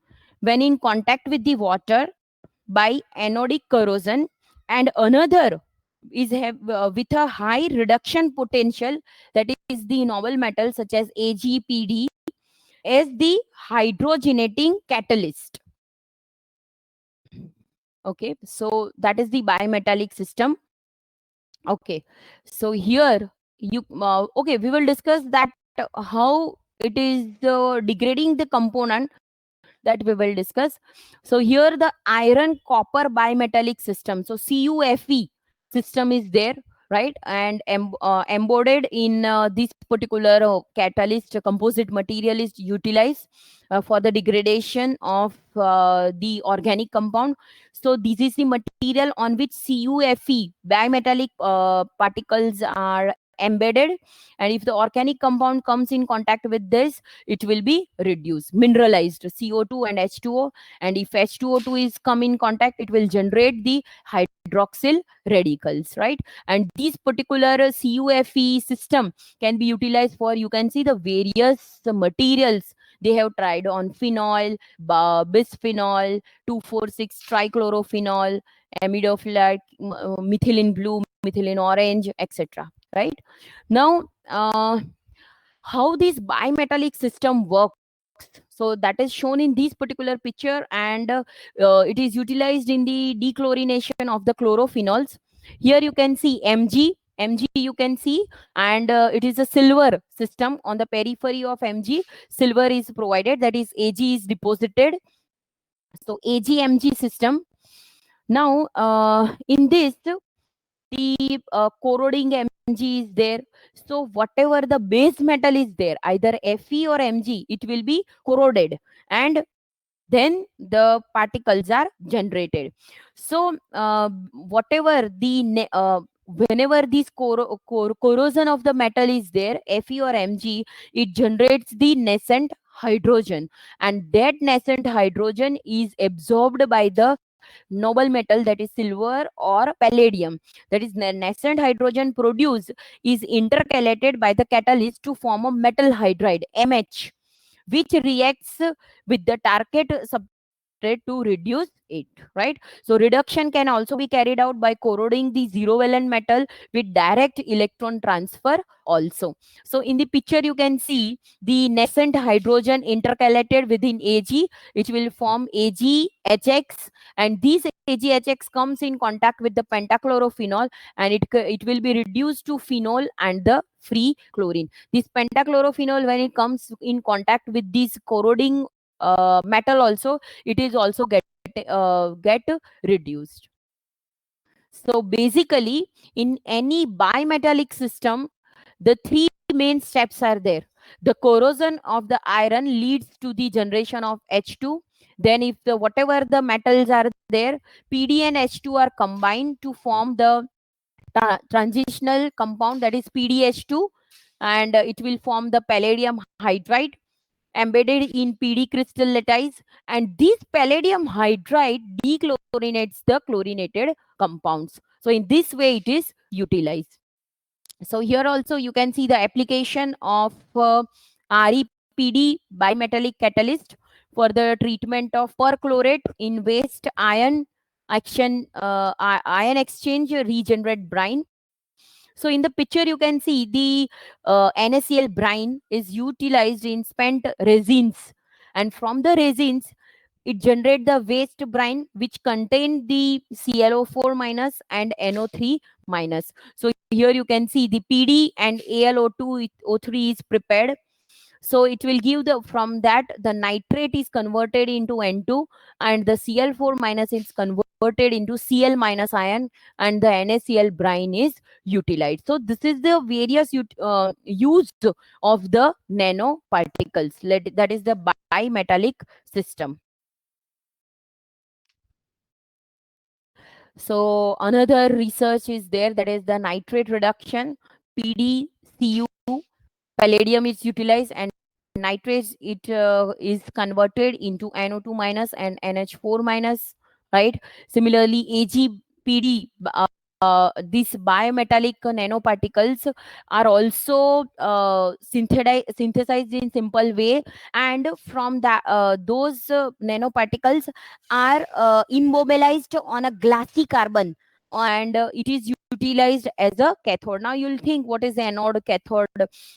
when in contact with the water by anodic corrosion, and another is with a high reduction potential, that is the noble metal such as AgPd, as the hydrogenating catalyst. Okay, so that is the bimetallic system. Okay, so here you okay, we will discuss that how it is degrading the component, that we will discuss. So here the iron copper bimetallic system, so CuFe system is there, right? And embodied in this particular catalyst composite material is utilized for the degradation of the organic compound. So this is the material on which CuFe bimetallic particles are embedded, and if the organic compound comes in contact with this, it will be reduced, mineralized, CO2 and H2O. And if H2O2 is come in contact, it will generate the hydroxyl radicals, right? And this particular CuFe system can be utilized for, you can see the various materials they have tried on: phenol, bisphenol, 2,4,6 trichlorophenol, amidofluoric, methylene blue, methylene orange, etc. Right? Now, how this bimetallic system works, so that is shown in this particular picture, and it is utilized in the dechlorination of the chlorophenols. Here you can see Mg you can see, and it is a silver system. On the periphery of Mg, silver is provided, that is Ag is deposited. So AgMg system. Now in this, the corroding Mg is there. So whatever the base metal is there, either Fe or Mg, it will be corroded, and then the particles are generated. So whatever the whenever this corrosion of the metal is there, Fe or Mg, it generates the nascent hydrogen, and that nascent hydrogen is absorbed by the noble metal, that is silver or palladium. That is, nascent hydrogen produced is intercalated by the catalyst to form a metal hydride, MH, which reacts with the target substrate to reduce it, right? So reduction can also be carried out by corroding the zero valent metal with direct electron transfer also. So in the picture you can see the nascent hydrogen intercalated within Ag, which will form AgHX, and this AgHX comes in contact with the pentachlorophenol, and it will be reduced to phenol and the free chlorine. This pentachlorophenol, when it comes in contact with this corroding metal also, it is also get reduced. So basically, in any bimetallic system, the three main steps are there. The corrosion of the iron leads to the generation of H2. Then if the whatever the metals are there, Pd and H2 are combined to form the transitional compound, that is PdH2, and it will form the palladium hydride embedded in PD crystal lattice, and this palladium hydride dechlorinates the chlorinated compounds. So in this way it is utilized. So here also you can see the application of REPD bimetallic catalyst for the treatment of perchlorate in waste ion action ion exchange regenerate brine. So in the picture you can see the NaCl brine is utilized in spent resins, and from the resins it generate the waste brine which contain the ClO4 minus and NO3 minus. So here you can see the PD and AlO2 O3 is prepared. So it will give the, from that the nitrate is converted into N2, and the Cl4 minus is converted into Cl minus ion, and the NaCl brine is utilized. So this is the various use of the nanoparticles. That is the bimetallic system. So another research is there, that is the nitrate reduction. PdCu, palladium is utilized, and nitrates it is converted into NO2 minus and NH4 minus, right? Similarly, AgPd, these biometallic nanoparticles are also synthesized in simple way, and from that those nanoparticles are immobilized on a glassy carbon, and it is utilized as a cathode. Now you'll think, what is anode, cathode?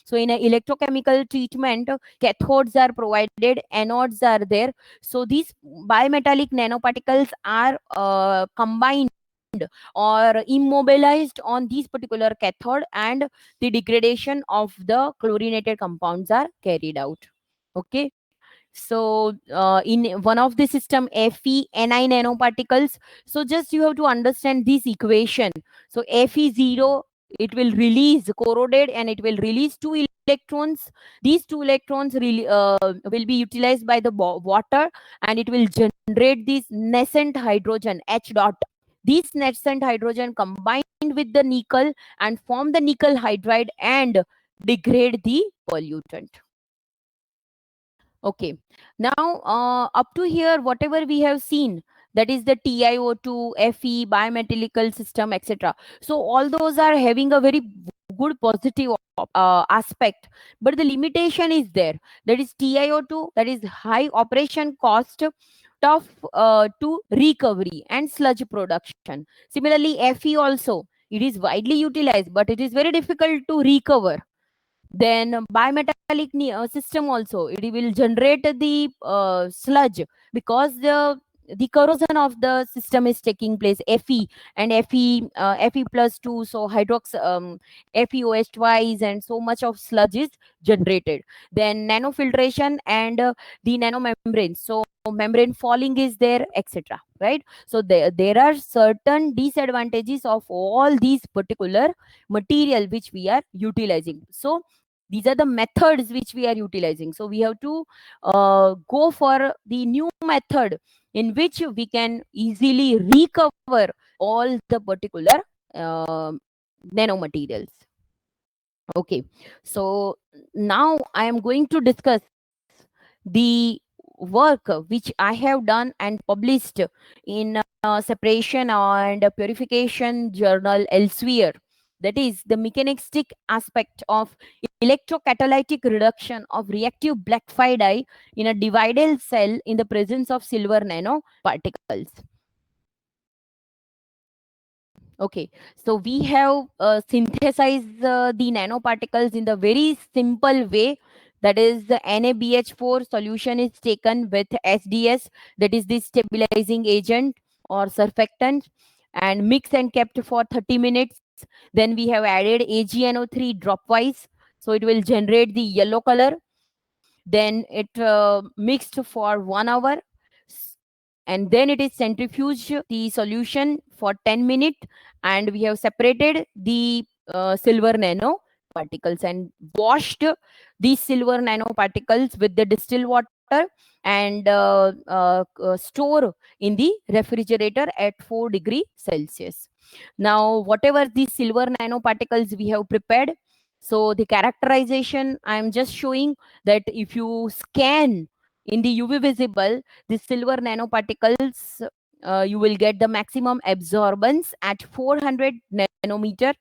So in an electrochemical treatment, cathodes are provided, anodes are there. So these bimetallic nanoparticles are combined or immobilized on this particular cathode, and the degradation of the chlorinated compounds are carried out. Okay. So in one of the system, Fe Ni nanoparticles, so just you have to understand this equation. So Fe0, it will release corroded, and it will release two electrons. These two electrons really will be utilized by the water, and it will generate this nascent hydrogen H dot. This nascent hydrogen combined with the nickel and form the nickel hydride and degrade the pollutant. Okay. Now, up to here, whatever we have seen, that is the TiO2, Fe, bimetallical system, etc. So all those are having a very good positive aspect, but the limitation is there. That is TiO2, that is high operation cost, tough to recovery and sludge production. Similarly, Fe also, it is widely utilized, but it is very difficult to recover. Then bimetallic system also, it will generate the sludge, because the corrosion of the system is taking place, Fe and Fe plus 2, so hydrox FeOH twice, and so much of sludge is generated. Then nanofiltration and the nanomembrane, so membrane falling is there, etc., right? So there are certain disadvantages of all these particular material which we are utilizing. So these are the methods which we are utilizing. So we have to go for the new method in which we can easily recover all the particular uh, nanomaterials. Okay, so now I am going to discuss the work which I have done and published in separation and purification journal elsewhere. That is the mechanistic aspect of electrocatalytic reduction of reactive black dye in a divided cell in the presence of silver nanoparticles. Okay, so we have synthesized the nanoparticles in the very simple way. That is, the NaBH4 solution is taken with SDS, that is the stabilizing agent or surfactant, and mixed and kept for 30 minutes. Then we have added AgNO3 dropwise, so it will generate the yellow color. Then it mixed for 1 hour, and then it is centrifuged the solution for 10 minutes, and we have separated the silver nano particles and washed these silver nanoparticles with the distilled water and store in the refrigerator at 4 degrees Celsius. Now, whatever these silver nanoparticles we have prepared, so the characterization I am just showing that if you scan in the UV visible, the silver nanoparticles, you will get the maximum absorbance at 400 nanometer.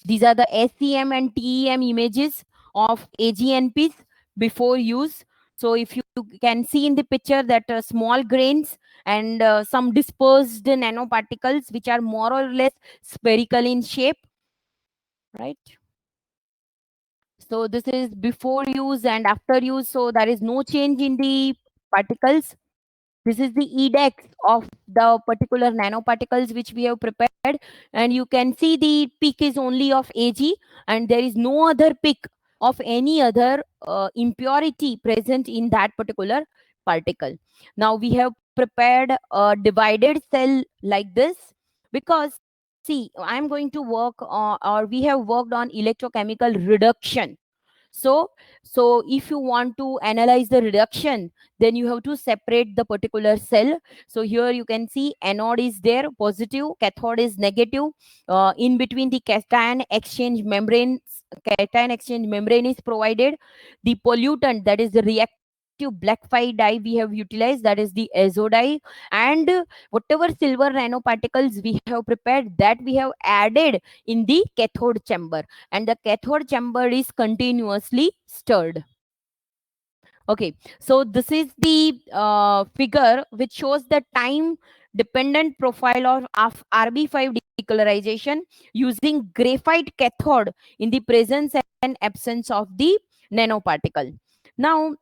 These are the SEM and TEM images of AGNPs before use. So if you can see in the picture that small grains and some dispersed nanoparticles which are more or less spherical in shape, right? So this is before use and after use. So there is no change in the particles. This is the index of the particular nanoparticles which we have prepared, and you can see the peak is only of Ag, and there is no other peak of any other impurity present in that particular particle. Now we have prepared a divided cell like this because, see, I'm going to work on, or we have worked on electrochemical reduction. So if you want to analyze the reduction, then you have to separate the particular cell. So here you can see anode is there, positive, cathode is negative. In between the cation exchange membrane is provided. The pollutant, that is the reactive black 5 dye we have utilized, that is the azo dye. And whatever silver nanoparticles we have prepared, that we have added in the cathode chamber, and the cathode chamber is continuously stirred. Okay, so this is the figure which shows the time dependent profile of RB5 decolorization using graphite cathode in the presence and absence of the nanoparticle. Now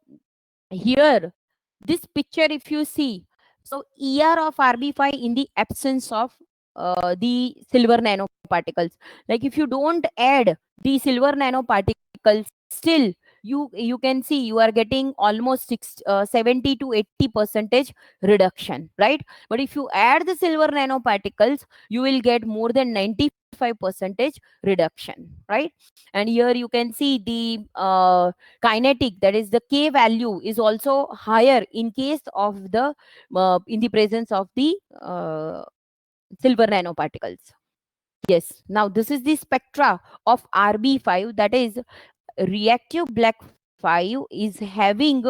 here, this picture if you see, so ER of RB5 in the absence of the silver nanoparticles. Like if you don't add the silver nanoparticles, still you can see you are getting almost 70 to 80 percentage reduction, right? But if you add the silver nanoparticles, you will get more than 95 percentage reduction, right? And here you can see the kinetic, that is the K value, is also higher in case of the in the presence of the silver nanoparticles. Yes, now this is the spectra of RB5, that is reactive black 5 is having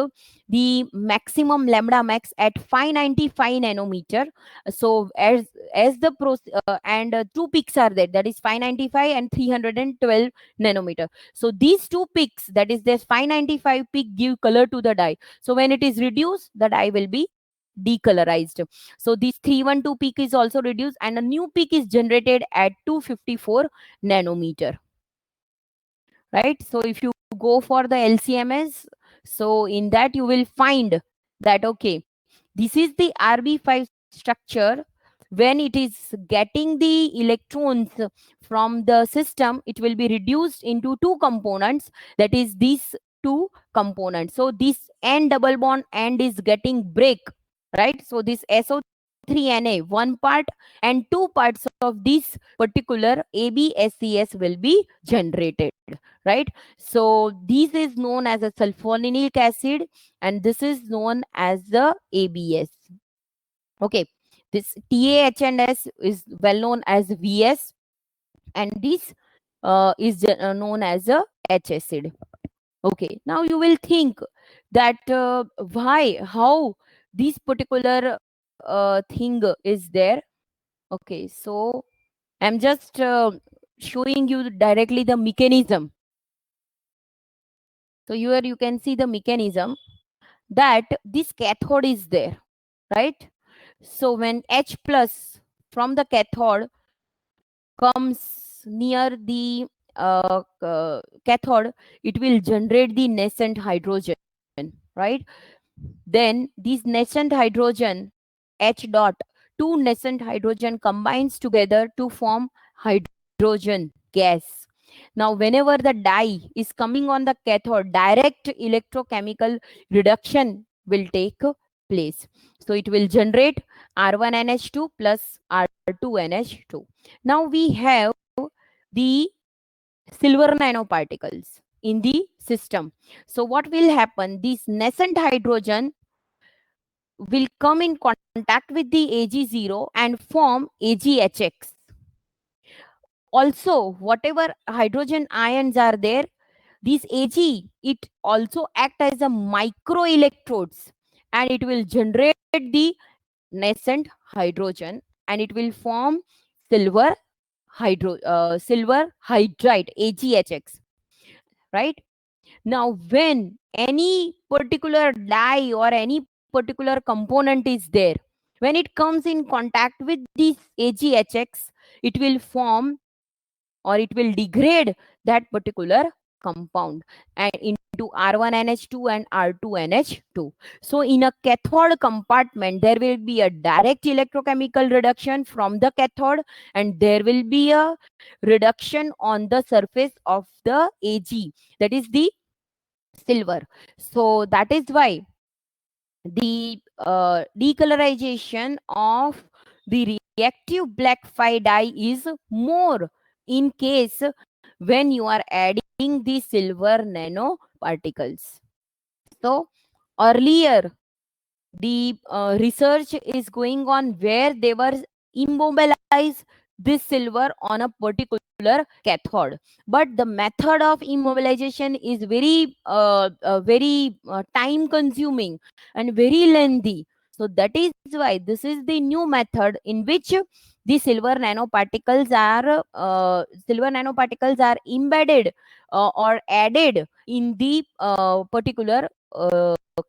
the maximum lambda max at 595 nanometer. So as the and two peaks are there, that is 595 and 312 nanometer. So these two peaks, that is this 595 peak, give color to the dye. So when it is reduced, the dye will be decolorized. So this 312 peak is also reduced, and a new peak is generated at 254 nanometer, right? So if you go for the LCMS, so in that you will find that, okay, this is the RB5 structure. When it is getting the electrons from the system, it will be reduced into two components, that is these two components. So this N double bond end is getting break, right? So this SO3Na, one part, and two parts of this particular ABSES will be generated, right? So this is known as a sulfoninic acid, and this is known as the ABS. Okay, this TAH&S is well known as VS, and this is known as a H acid. Okay, now you will think that how this particular thing is there. Okay, so I'm just showing you directly the mechanism. So here you can see the mechanism, that this cathode is there, right? So when H plus from the cathode comes near the cathode, it will generate the nascent hydrogen, right? Then this nascent hydrogen, H dot, two nascent hydrogen combines together to form hydrogen gas. Now, whenever the dye is coming on the cathode, direct electrochemical reduction will take place. So it will generate R1NH2 plus R2NH2. Now we have the silver nanoparticles in the system. So what will happen? This nascent hydrogen will come in contact with the Ag0 and form AgHX. Also, whatever hydrogen ions are there, these Ag, it also act as a microelectrodes, and it will generate the nascent hydrogen, and it will form silver silver hydride, AgHX, right? Now, when any particular dye or any particular component is there, when it comes in contact with this AgHX, it will form or it will degrade that particular compound and into R1NH2 and R2NH2. So in a cathode compartment, there will be a direct electrochemical reduction from the cathode, and there will be a reduction on the surface of the Ag, that is the silver. So that is why the decolorization of the reactive black 5 dye is more in case when you are adding the silver nanoparticles. So earlier the research is going on where they were immobilize this silver on a particular cathode, but the method of immobilization is very time consuming and very lengthy. So that is why this is the new method in which the silver nanoparticles are embedded or added in the particular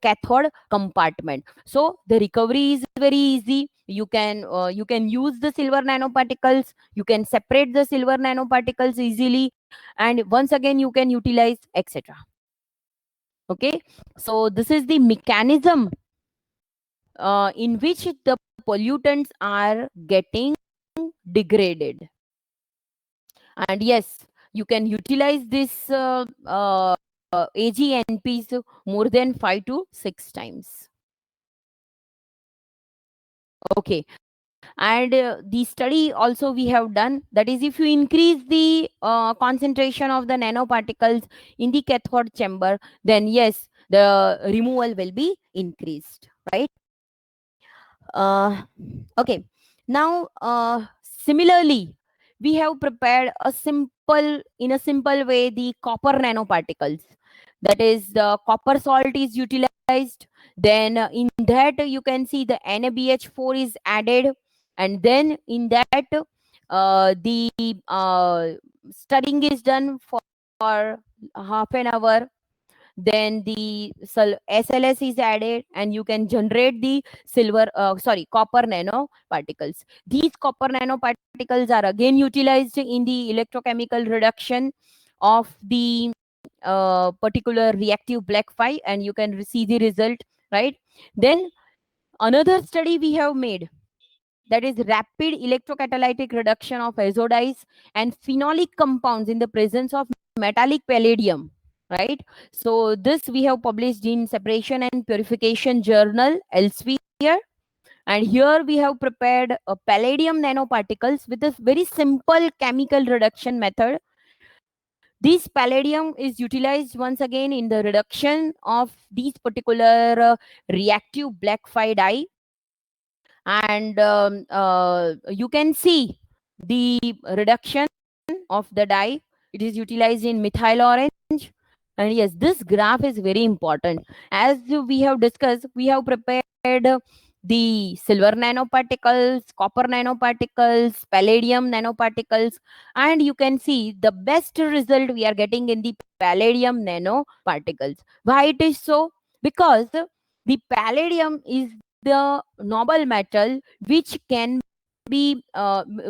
cathode compartment. So the recovery is very easy. You can use the silver nanoparticles, you can separate the silver nanoparticles easily, and once again you can utilize, etc. Okay, so this is the mechanism in which the pollutants are getting degraded. And yes, you can utilize this AgNPs more than 5 to 6 times. Okay, and the study also we have done, that is, if you increase the concentration of the nanoparticles in the cathode chamber, then yes, the removal will be increased, right? Okay, now similarly we have prepared in a simple way the copper nanoparticles. That is, the copper salt is utilized, then in that you can see the NaBH4 is added, and then in that the studying is done for half an hour. Then the SLS is added, and you can generate the copper nanoparticles. These copper nanoparticles are again utilized in the electrochemical reduction of the particular reactive black 5, and you can see the result, right? Then another study we have made, that is rapid electrocatalytic reduction of azodyes and phenolic compounds in the presence of metallic palladium, right? So this we have published in Separation and Purification Journal, Elsevier. And here we have prepared palladium nanoparticles with a very simple chemical reduction method. This palladium is utilized once again in the reduction of these particular reactive black 5 dye, and you can see the reduction of the dye. It is utilized in methyl orange. And yes, this graph is very important. As we have discussed, we have prepared the silver nanoparticles, copper nanoparticles, palladium nanoparticles, and you can see the best result we are getting in the palladium nanoparticles. Why it is so? Because the palladium is the noble metal which can be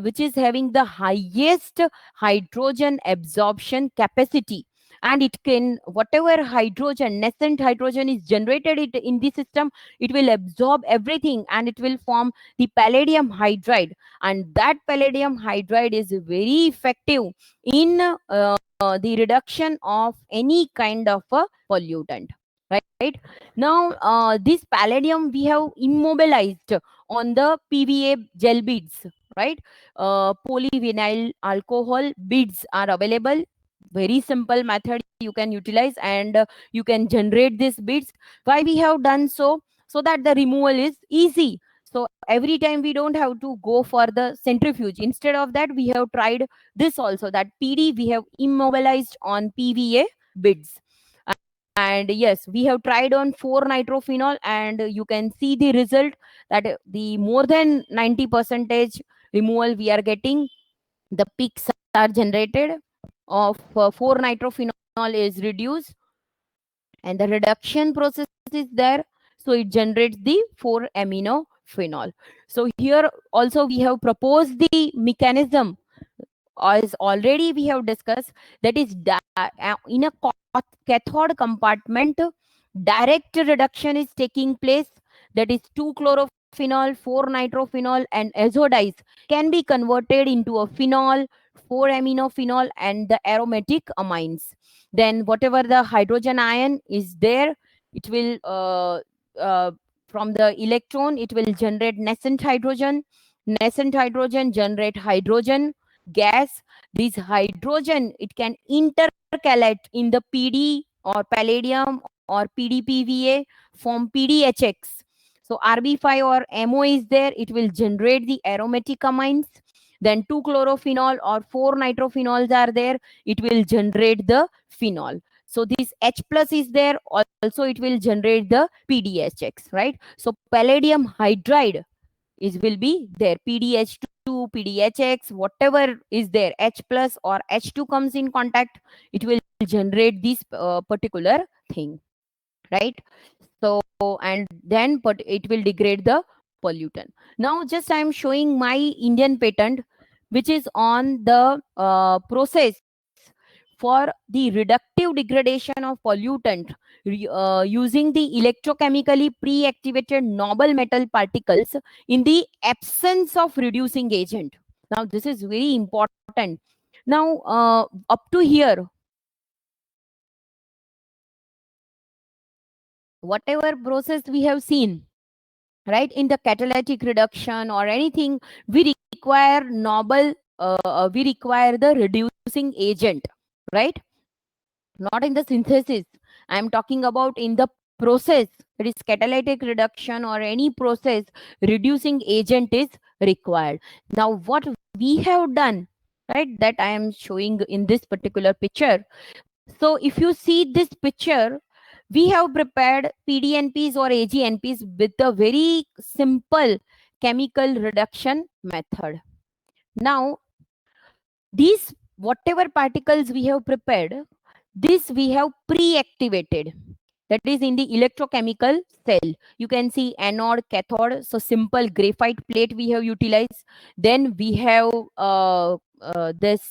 which is having the highest hydrogen absorption capacity, and it can, whatever hydrogen, nascent hydrogen is generated it in the system, it will absorb everything and it will form the palladium hydride, and that palladium hydride is very effective in the reduction of any kind of a pollutant, right? Now this palladium we have immobilized on the PVA gel beads, right? Polyvinyl alcohol beads are available. very simple method you can utilize, and you can generate these bits. Why we have done so? So that the removal is easy. So every time we don't have to go for the centrifuge. Instead of that, we have tried this also, that PD we have immobilized on PVA bits. And yes, we have tried on 4-nitrophenol, and you can see the result, that the more than 90 percentage removal we are getting. The peaks are generated of 4-nitrophenol is reduced, and the reduction process is there, so it generates the 4-aminophenol. So here also we have proposed the mechanism, as already we have discussed, that is in a cathode compartment, direct reduction is taking place. That is 2-chlorophenol, 4-nitrophenol, and azodize can be converted into a phenol, 4-aminophenol, and the aromatic amines. Then whatever the hydrogen ion is there, it will uh, from the electron, it will generate nascent hydrogen. Nascent hydrogen generate hydrogen gas. This hydrogen, it can intercalate in the PD or palladium or PDPVA, form PDHX. So RB5 or MO is there, it will generate the aromatic amines. Then 2-chlorophenol or 4-nitrophenols are there, it will generate the phenol. So this H plus is there, also it will generate the PDHX, right? So palladium hydride is will be there, PDH2, PDHX, whatever is there, H plus or H2 comes in contact, it will generate this particular thing, right? So, and then but it will degrade the pollutant. Now just I am showing my Indian patent, which is on the process for the reductive degradation of pollutant using the electrochemically pre-activated noble metal particles in the absence of reducing agent. Now this is very important. Now up to here, whatever process we have seen, right, in the catalytic reduction or anything, we require noble we require the reducing agent, right? Not in the synthesis. I am talking about in the process. It is catalytic reduction or any process, reducing agent is required. Now what we have done, right, that I am showing in this particular picture. So if you see this picture, we have prepared PDNPs or AGNPs with a very simple chemical reduction method. Now these whatever particles we have prepared, this we have pre-activated, that is in the electrochemical cell. You can see anode, cathode, so simple graphite plate we have utilized. Then we have this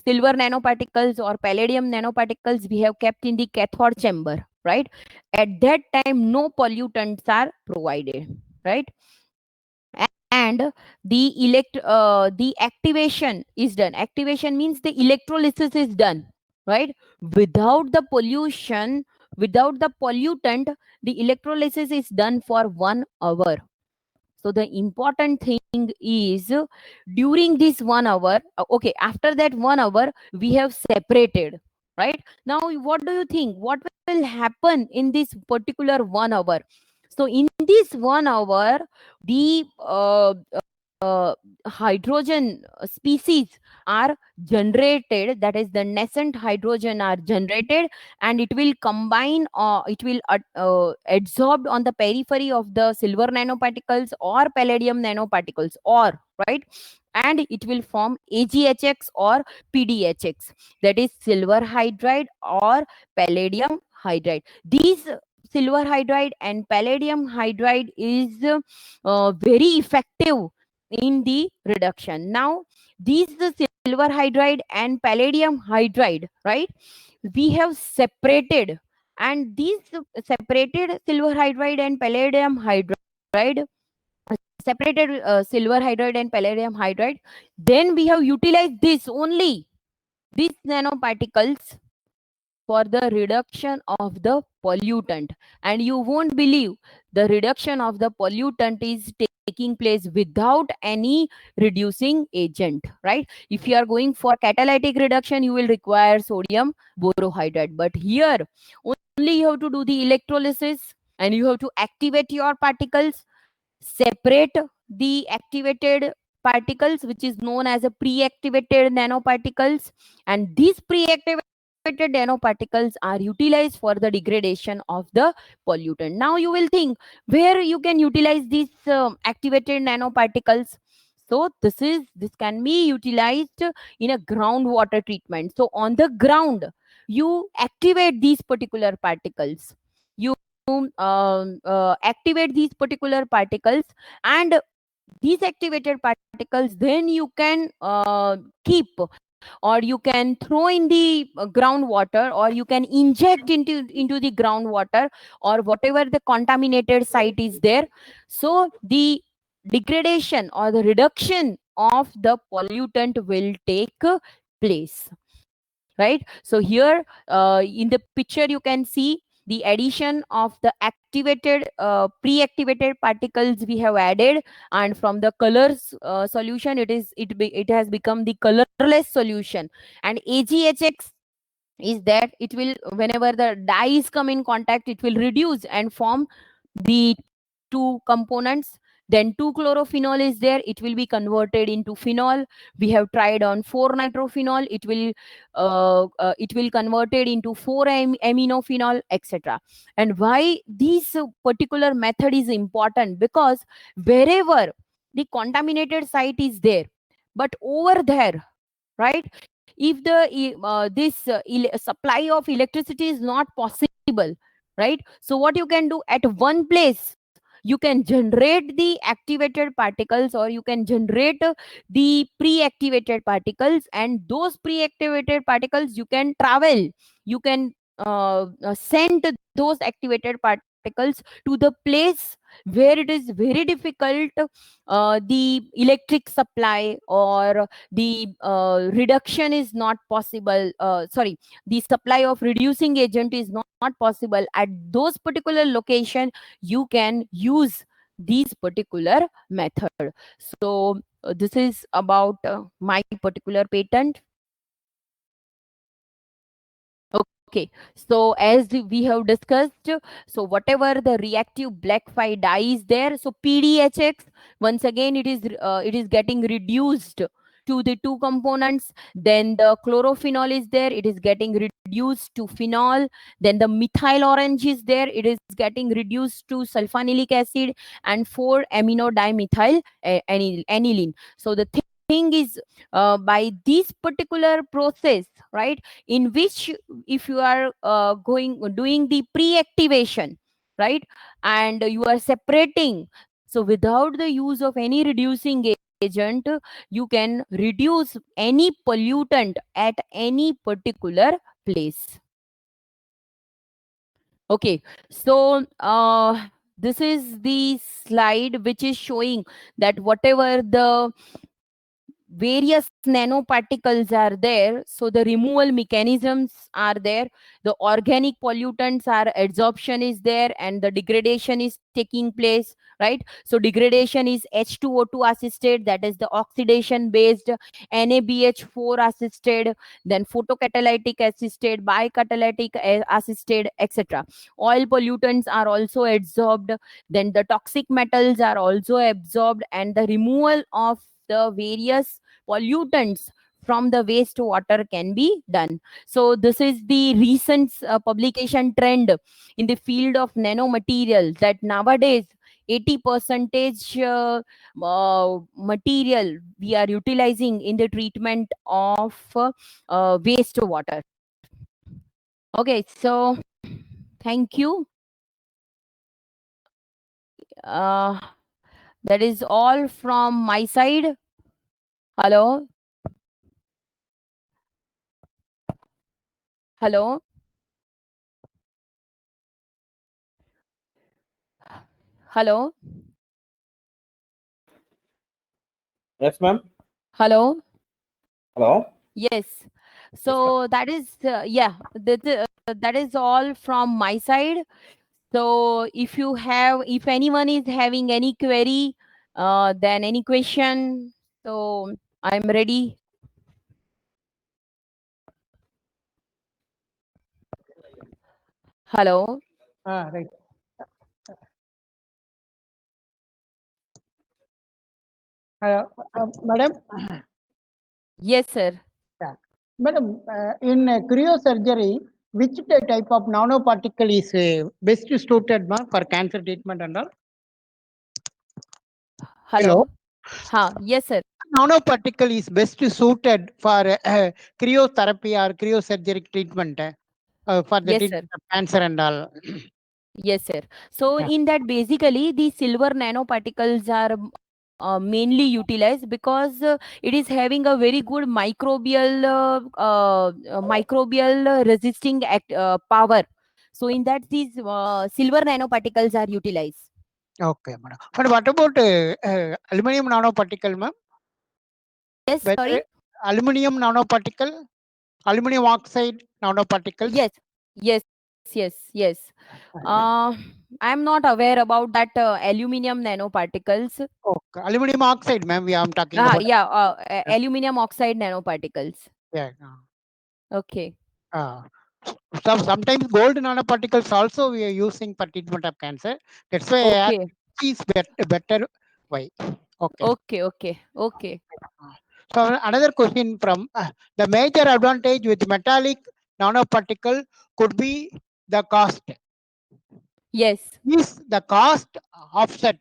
silver nanoparticles or palladium nanoparticles we have kept in the cathode chamber, right? At that time no pollutants are provided, right? And the activation is done. Activation means the electrolysis is done, right? Without the pollution, without the pollutant, the electrolysis is done for 1 hour. So the important thing is during this 1 hour, okay, after that 1 hour, we have separated, right? Now, what do you think? What will happen in this particular 1 hour? So in this 1 hour, the hydrogen species are generated, that is the nascent hydrogen are generated, and it will combine, it will adsorbed on the periphery of the silver nanoparticles or palladium nanoparticles, or right, and it will form AGHX or PDHX, that is silver hydride or palladium hydride. These silver hydride and palladium hydride is very effective in the reduction. Now these the silver hydride and palladium hydride, right, we have separated, and these separated silver hydride and palladium hydride, separated silver hydride and palladium hydride, then we have utilized this only, these nanoparticles, for the reduction of the pollutant. And you won't believe, the reduction of the pollutant is taking place without any reducing agent, right? If you are going for catalytic reduction, you will require sodium borohydride. But here, only you have to do the electrolysis and you have to activate your particles, separate the activated particles, which is known as a pre-activated nanoparticles, and these pre-activated nanoparticles are utilized for the degradation of the pollutant. Now you will think where you can utilize these activated nanoparticles. So this can be utilized in a groundwater treatment. So on the ground, you activate these particular particles. You activate these particular particles, and these activated particles then you can keep, or you can throw in the groundwater, or you can inject into the groundwater, or whatever the contaminated site is there. So the degradation or the reduction of the pollutant will take place, right? So here in the picture you can see the addition of the activated pre-activated particles we have added, and from the colors solution, it has become the colorless solution. And AgHX is that it will, whenever the dyes come in contact, it will reduce and form the two components. Then 2-chlorophenol is there, it will be converted into phenol. We have tried on 4-nitrophenol, it will converted into 4-aminophenol, etc. And why this particular method is important? Because wherever the contaminated site is there, but over there, right, if the supply of electricity is not possible, right, so what you can do at one place, you can generate the activated particles, or you can generate the pre-activated particles, and those pre-activated particles you can travel, you can send those activated particles to the place where it is very difficult, the electric supply or the reduction is not possible, sorry, the supply of reducing agent is not possible at those particular location, you can use these particular method. So this is about my particular patent. Okay, so as we have discussed, so whatever the reactive black 5 dye is there, so PDHX, once again it is getting reduced to the two components. Then the chlorophenol is there, it is getting reduced to phenol. Then the methyl orange is there, it is getting reduced to sulfonyllic acid and 4-amino dimethyl aniline. So the thing is, by this particular process, right, in which if you are doing the pre-activation, right, and you are separating, so without the use of any reducing agent, you can reduce any pollutant at any particular place. Okay, so this is the slide which is showing that whatever the various nanoparticles are there, so the removal mechanisms are there, the organic pollutants are adsorption is there, and the degradation is taking place, right? So degradation is H2O2 assisted, that is the oxidation based, NaBH4 assisted, then photocatalytic assisted, bicatalytic assisted, etc. Oil pollutants are also adsorbed, then the toxic metals are also absorbed, and the removal of the various pollutants from the wastewater can be done. So this is the recent publication trend in the field of nanomaterials, that nowadays 80 percentage material we are utilizing in the treatment of wastewater. Okay, so thank you. That is all from my side. Hello. Hello. Hello. Yes, ma'am. Hello. Hello. Yes. Yes, ma'am. So that is that is all from my side. So if anyone is having any query, Then any question? So I'm ready. Hello. Right. Madam, Yes, sir. yeah. Madam, in cryosurgery, which type of nanoparticle is best suited for cancer treatment and all? Hello. Yes, sir. Nanoparticle is best suited for cryotherapy or cryosurgery treatment for the Yes, sir. treatment of cancer and all. Yes, sir. So Yeah. in that, basically, the silver nanoparticles are mainly utilized because it is having a very good microbial resisting power. So in that, these silver nanoparticles are utilized. Okay, madam. But what about aluminum nanoparticle, ma'am? Yes, Whether sorry. aluminum nanoparticle, aluminum oxide nanoparticles? Yes, yes, yes. Uh, I'm not aware about that aluminum nanoparticles. Okay. Aluminum oxide, ma'am. We are talking about. Yeah, aluminum oxide nanoparticles. Yeah. Okay. Uh, sometimes gold nanoparticles also we are using for treatment of cancer. That's why I asked Okay. which is better. Why? Okay. Okay. So another question from the major advantage with metallic nanoparticle could be the cost. Yes, Is the cost offset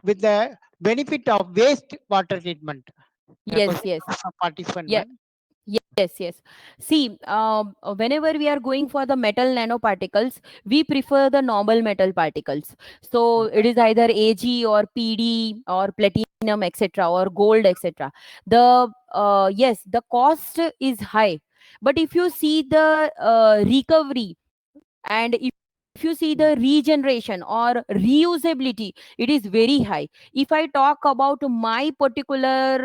with the benefit of waste water treatment? The yes, question yes. of participant, Yeah, ma'am. yes. See, whenever we are going for the metal nanoparticles, we prefer the normal metal particles. So it is either Ag or PD or platinum, etc., or gold, etc. The yes, the cost is high, but if you see the recovery, and if you see the regeneration or reusability, it is very high. If I talk about my particular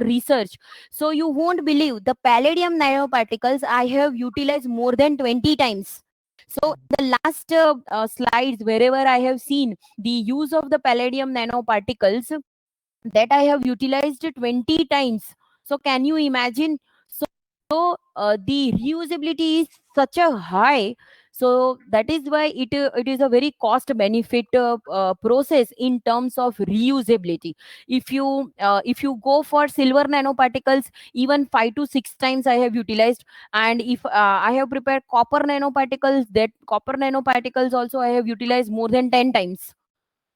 research, so you won't believe the palladium nanoparticles I have utilized more than 20 times. So the last slides, wherever I have seen the use of the palladium nanoparticles, that I have utilized 20 times. So can you imagine? So the reusability is such a high. So that is why it is a very cost benefit process in terms of reusability. If you go for silver nanoparticles, even 5 to 6 times I have utilized. And if I have prepared copper nanoparticles, that copper nanoparticles also I have utilized more than 10 times.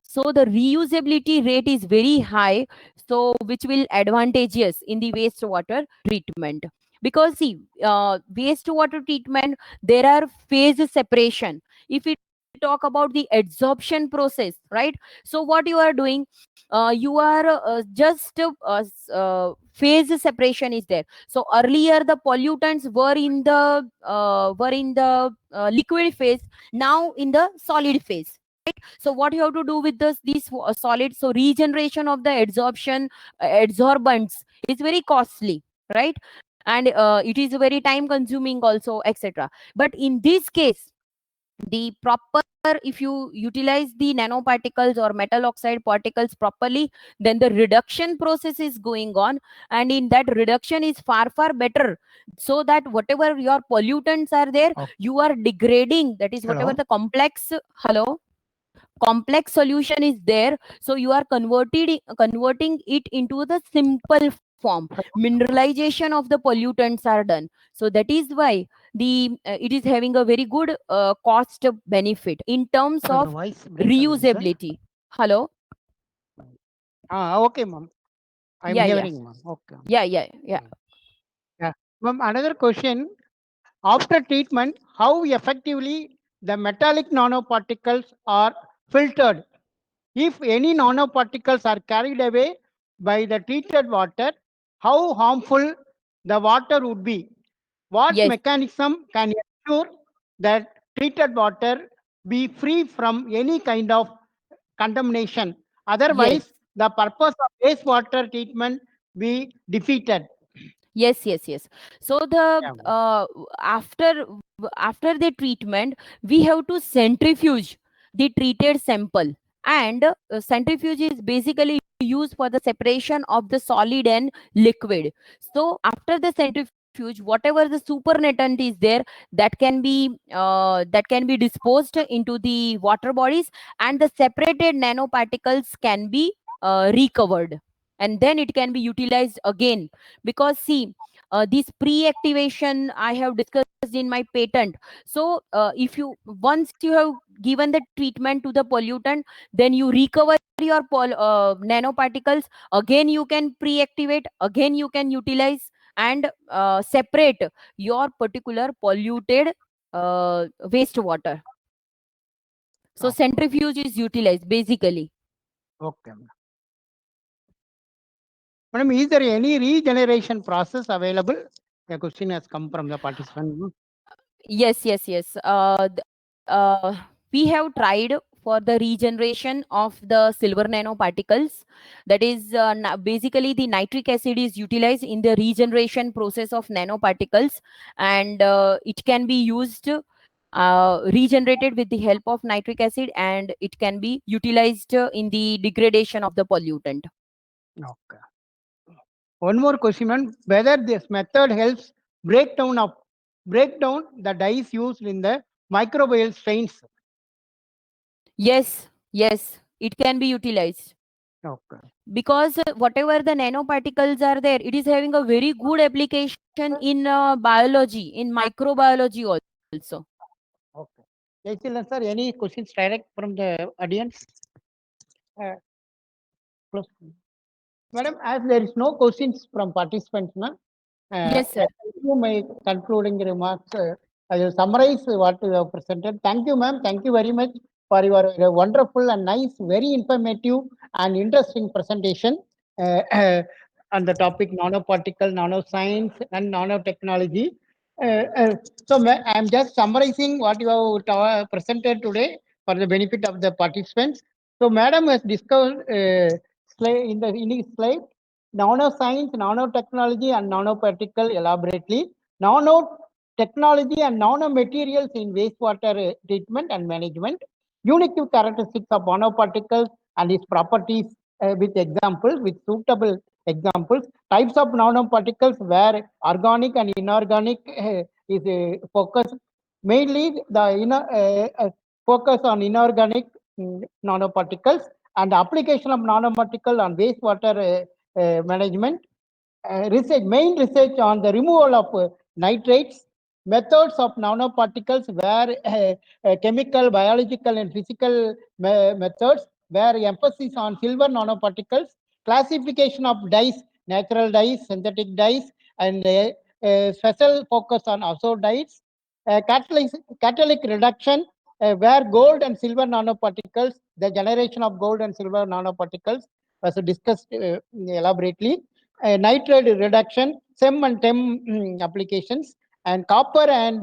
So the reusability rate is very high, so which will advantageous in the wastewater treatment. Because see, wastewater treatment, there are phase separation. If we talk about the adsorption process, right? So what you are doing, you are just phase separation is there. So earlier the pollutants were in the liquid phase, now in the solid phase. So what you have to do with these solids? So regeneration of the adsorbents is very costly, right? And it is very time consuming also, etc. But in this case, the proper, if you utilize the nanoparticles or metal oxide particles properly, then the reduction process is going on, and in that reduction is far better, so that whatever your pollutants are there, Okay. you are degrading, that is whatever Hello. the complex solution is there, so you are converting it into the simple form. Mineralization of the pollutants are done, so that is why the it is having a very good cost benefit in terms The of voice break again, sir. reusability. Hello. Okay, ma'am. I'm Yeah, hearing, ma'am. Okay. yeah. Yeah. Ma'am, another question. After treatment, how effectively the metallic nanoparticles are filtered? If any nanoparticles are carried away by the treated water, how harmful the water would be? What Yes, mechanism can ensure that treated water be free from any kind of contamination? yes, Otherwise, the purpose of wastewater treatment be defeated. yes. So the Yeah. after the treatment, we have to centrifuge the treated sample, And centrifuge is basically used for the separation of the solid and liquid. So after the centrifuge, whatever the supernatant is there, that can be disposed into the water bodies, and the separated nanoparticles can be recovered, and then it can be utilized again. Because see, this pre-activation I have discussed in my patent. So if you once you have given the treatment to the pollutant, then you recover your nanoparticles, again you can pre-activate, again you can utilize and separate your particular polluted wastewater. So Okay. centrifuge is utilized basically. Okay. Madam, is there any regeneration process available? A question has come from the participant. Yes. We have tried for the regeneration of the silver nanoparticles. That is basically the nitric acid is utilized in the regeneration process of nanoparticles, and it can be used regenerated with the help of nitric acid, and it can be utilized in the degradation of the pollutant. Okay. One more question, ma'am. Whether this method helps break down the dyes used in the microbial strains. Yes, it can be utilized. Okay. Because whatever the nanoparticles are there, it is having a very good application in biology, in microbiology also. Okay. Excellent, sir. Any questions direct from the audience? Close. Madam, as there is no questions from participants, ma'am. Yes, sir. My concluding remarks. I will summarize what you have presented. Thank you, ma'am. Thank you very much for your wonderful and nice, very informative and interesting presentation on the topic nanoparticle, nanoscience, and nanotechnology. I am just summarizing what you have presented today for the benefit of the participants. So, madam has discussed in the slide nanoscience, nanotechnology, and nanoparticle elaborately. Nanotechnology and nanomaterials in wastewater treatment and management. Unique characteristics of nanoparticles and its properties with examples, with suitable examples. Types of nanoparticles where organic and inorganic is focused. Mainly the focus on inorganic nanoparticles and application of nanoparticle on wastewater management, main research on the removal of nitrates, methods of nanoparticles where chemical, biological, and physical methods, where emphasis on silver nanoparticles, classification of dyes, natural dyes, synthetic dyes, and special focus on azure dyes, catalytic reduction, where gold and silver nanoparticles, the generation of gold and silver nanoparticles was discussed elaborately. Nitrate reduction, SEM and TEM applications, and copper and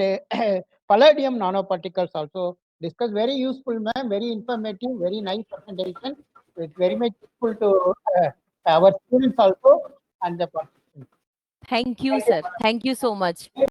palladium nanoparticles also discussed. Very useful, ma'am. Very informative. Very nice presentation. It's very much useful to our students also and the participants. Thank you, sir. Thank you so much.